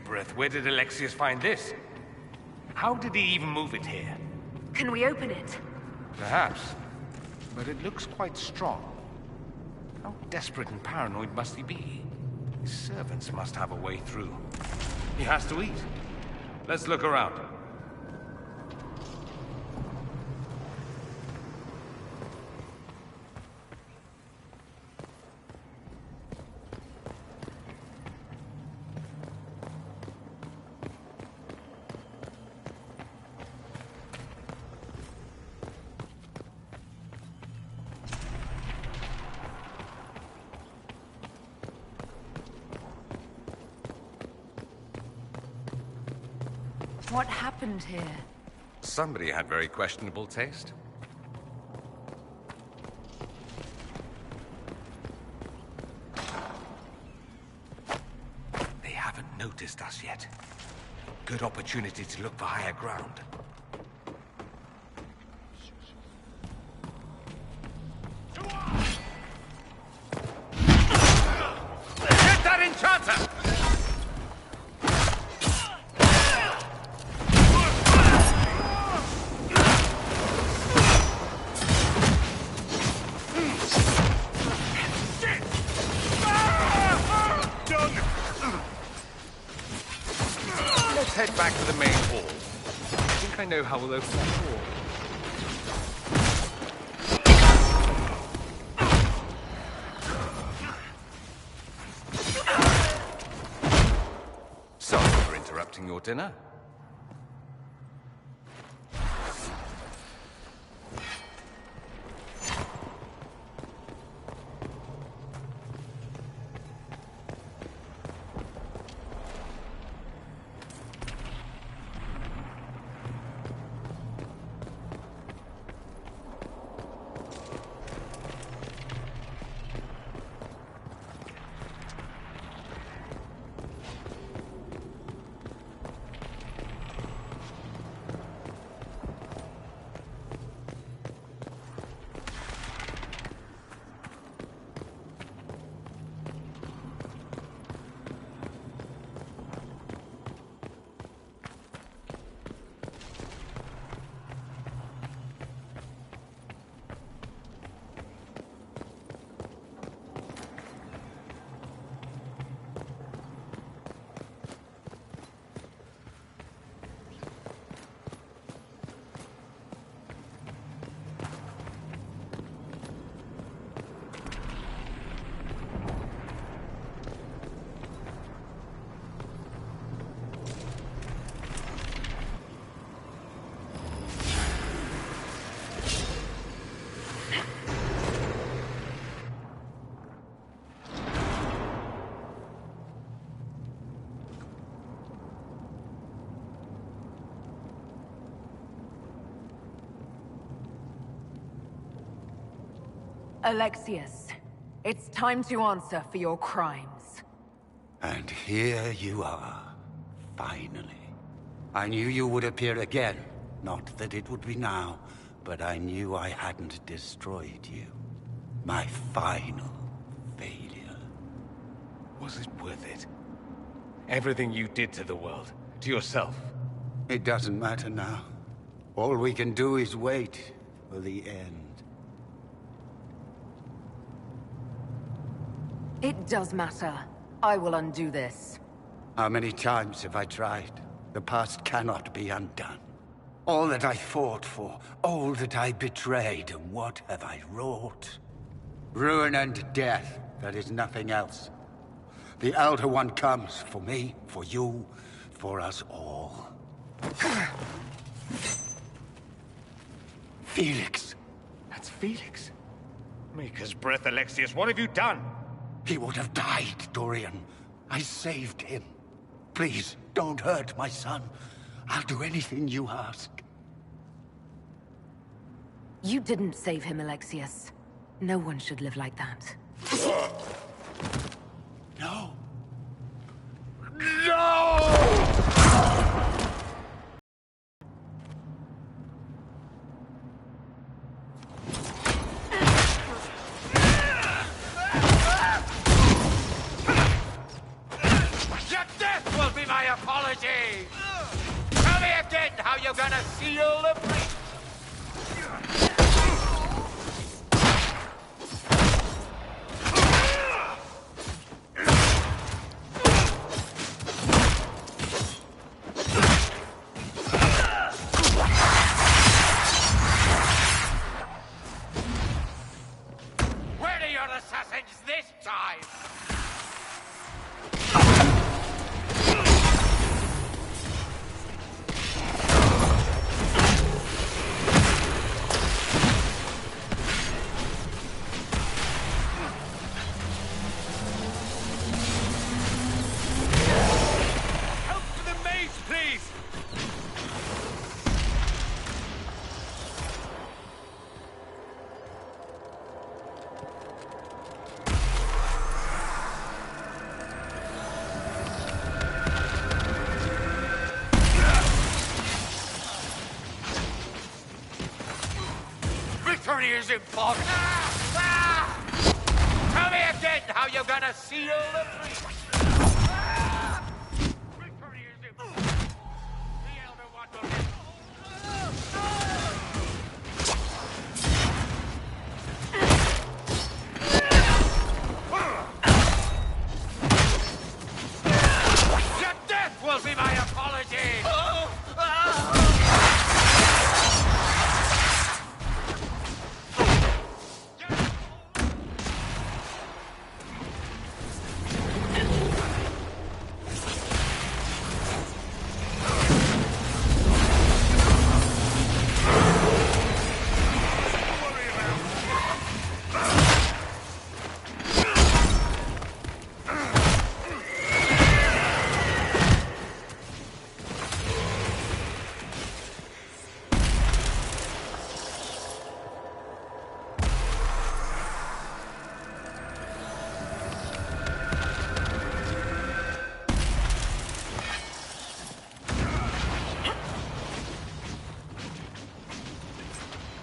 breath, where did Alexius find this? How did he even move it here? Can we open it? Perhaps. But it looks quite strong. How desperate and paranoid must he be? His servants must have a way through. He has to eat. Let's look around. What happened here? Somebody had very questionable taste. They haven't noticed us yet. Good opportunity to look for higher ground. Get that enchanter! Head back to the main hall. I think I know how we'll open that door. Sorry for interrupting your dinner. Alexius, it's time to answer for your crimes. And here you are, finally. I knew you would appear again. Not that it would be now, but I knew I hadn't destroyed you. My final failure. Was it worth it? Everything you did to the world, to yourself. It doesn't matter now. All we can do is wait for the end. It does matter. I will undo this. How many times have I tried? The past cannot be undone. All that I fought for, all that I betrayed, and what have I wrought? Ruin and death, there is nothing else. The Elder One comes for me, for you, for us all. Felix. That's Felix. Maker's breath, Alexius, what have you done? He would have died, Dorian. I saved him. Please, don't hurt my son. I'll do anything you ask. You didn't save him, Alexius. No one should live like that. No. Your death will be my apology! Victory is impossible! Tell me again how you're gonna seal the breach! Victory is impossible! The Elder One will... Your death will be my apology!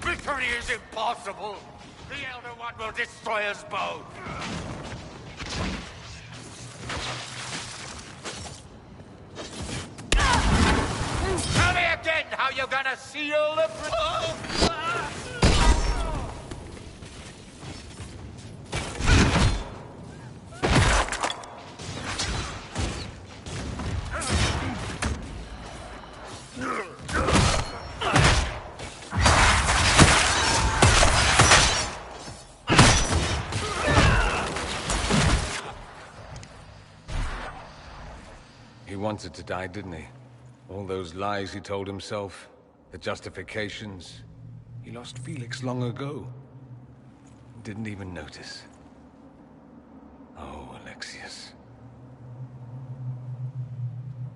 Victory is impossible! The Elder One will destroy us both! Tell me again how you're gonna seal the... He wanted to die, didn't he? All those lies he told himself, the justifications. He lost Felix long ago. Didn't even notice. Oh, Alexius.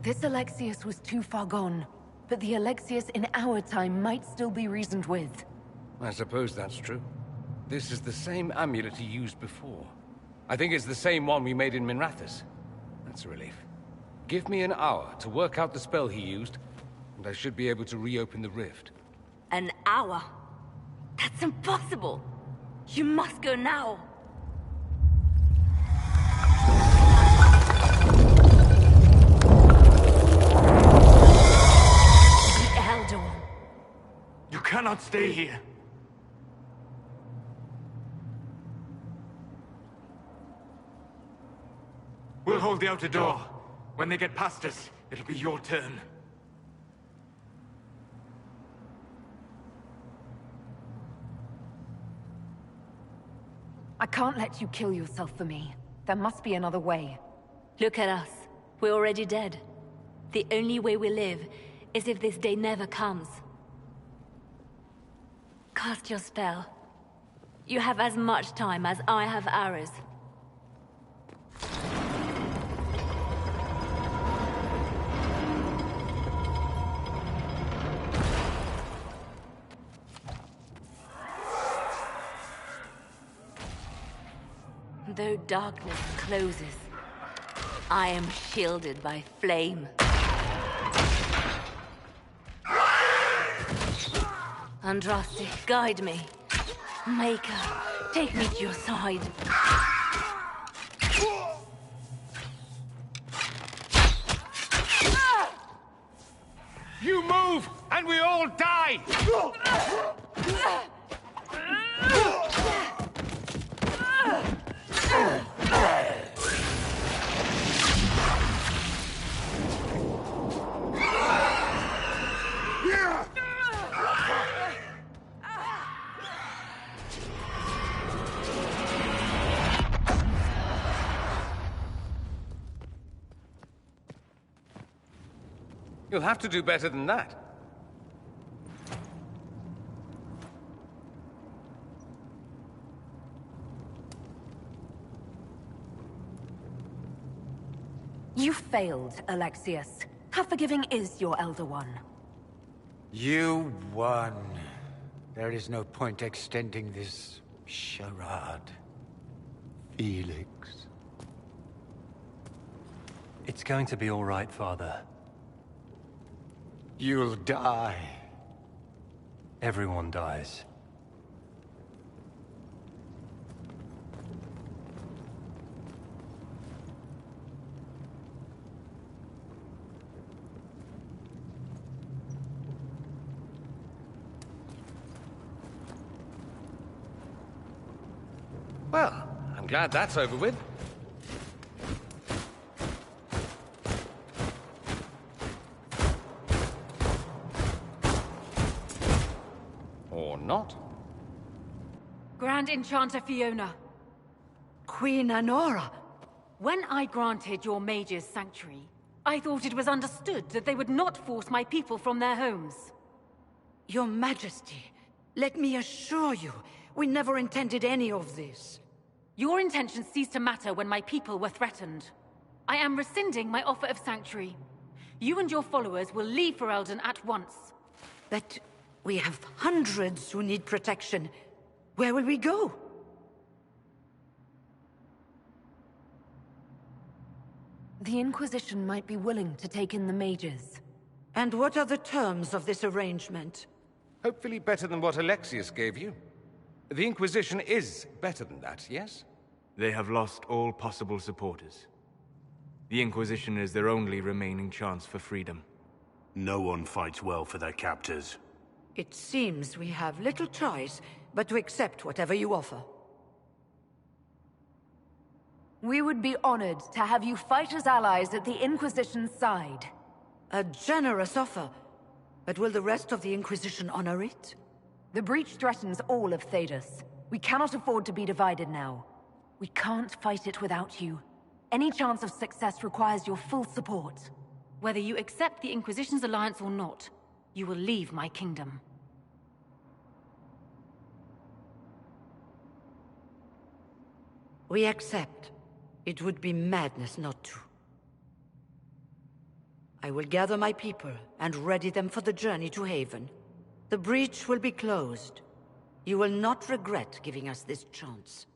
This Alexius was too far gone, but the Alexius in our time might still be reasoned with. I suppose that's true. This is the same amulet he used before. I think it's the same one we made in Minrathous. That's a relief. Give me an hour to work out the spell he used, and I should be able to reopen the rift. An hour? That's impossible! You must go now! The Elder One. You cannot stay here. We'll hold the outer door. When they get past us, it'll be your turn. I can't let you kill yourself for me. There must be another way. Look at us. We're already dead. The only way we live is if this day never comes. Cast your spell. You have as much time as I have hours. Though darkness closes, I am shielded by flame. Andraste, guide me. Maker, take me to your side. You move, and we all die! You'll have to do better than that. You failed, Alexius. How forgiving is your Elder One? You won. There is no point extending this charade. Felix. It's going to be all right, Father. You'll die. Everyone dies. Well, I'm glad that's over with. Or not. Grand Enchanter Fiona. Queen Anora. When I granted your mages sanctuary, I thought it was understood that they would not force my people from their homes. Your Majesty, let me assure you, we never intended any of this. Your intentions ceased to matter when my people were threatened. I am rescinding my offer of sanctuary. You and your followers will leave Ferelden at once. But we have hundreds who need protection. Where will we go? The Inquisition might be willing to take in the mages. And what are the terms of this arrangement? Hopefully better than what Alexius gave you. The Inquisition is better than that, yes? They have lost all possible supporters. The Inquisition is their only remaining chance for freedom. No one fights well for their captors. It seems we have little choice but to accept whatever you offer. We would be honored to have you fight as allies at the Inquisition's side. A generous offer. But will the rest of the Inquisition honor it? The breach threatens all of Thedas. We cannot afford to be divided now. We can't fight it without you. Any chance of success requires your full support. Whether you accept the Inquisition's alliance or not, you will leave my kingdom. We accept. It would be madness not to. I will gather my people and ready them for the journey to Haven. The breach will be closed. You will not regret giving us this chance.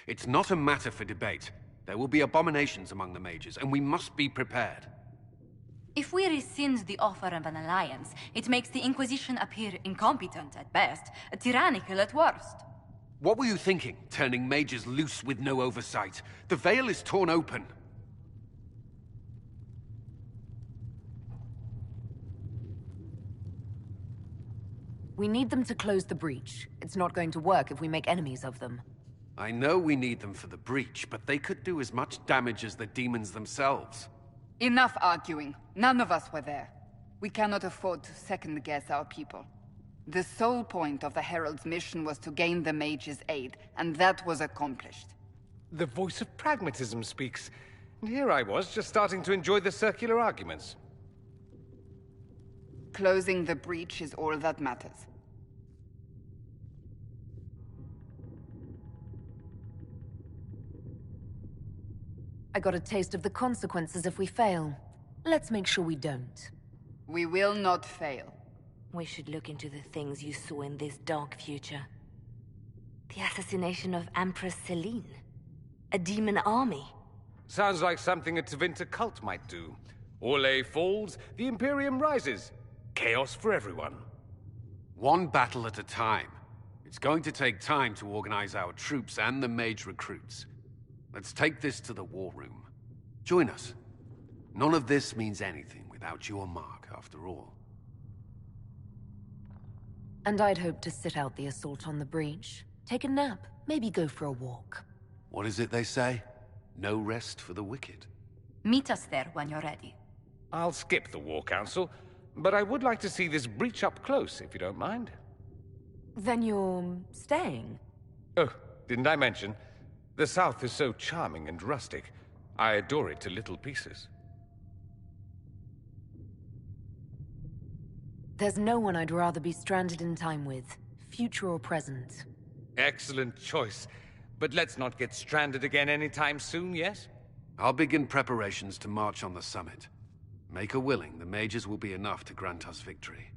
It's not a matter for debate. There will be abominations among the mages, and we must be prepared. If we rescind the offer of an alliance, it makes the Inquisition appear incompetent at best, tyrannical at worst. What were you thinking, turning mages loose with no oversight? The veil is torn open. We need them to close the breach. It's not going to work if we make enemies of them. I know we need them for the breach, but they could do as much damage as the demons themselves. Enough arguing. None of us were there. We cannot afford to second-guess our people. The sole point of the Herald's mission was to gain the mage's aid, and that was accomplished. The voice of pragmatism speaks. And here I was, just starting to enjoy the circular arguments. Closing the breach is all that matters. I got a taste of the consequences if we fail. Let's make sure we don't. We will not fail. We should look into the things you saw in this dark future. The assassination of Empress Celine. A demon army. Sounds like something a Tevinter cult might do. Orlais falls, the Imperium rises. Chaos for everyone. One battle at a time. It's going to take time to organize our troops and the mage recruits. Let's take this to the war room. Join us. None of this means anything without your mark, after all. And I'd hoped to sit out the assault on the breach. Take a nap, maybe go for a walk. What is it they say? No rest for the wicked. Meet us there when you're ready. I'll skip the War Council, but I would like to see this breach up close, if you don't mind. Then you're staying? Oh, didn't I mention? The South is so charming and rustic. I adore it to little pieces. There's no one I'd rather be stranded in time with, future or present. Excellent choice. But let's not get stranded again anytime soon, yes? I'll begin preparations to march on the summit. Make a willing, the mages will be enough to grant us victory.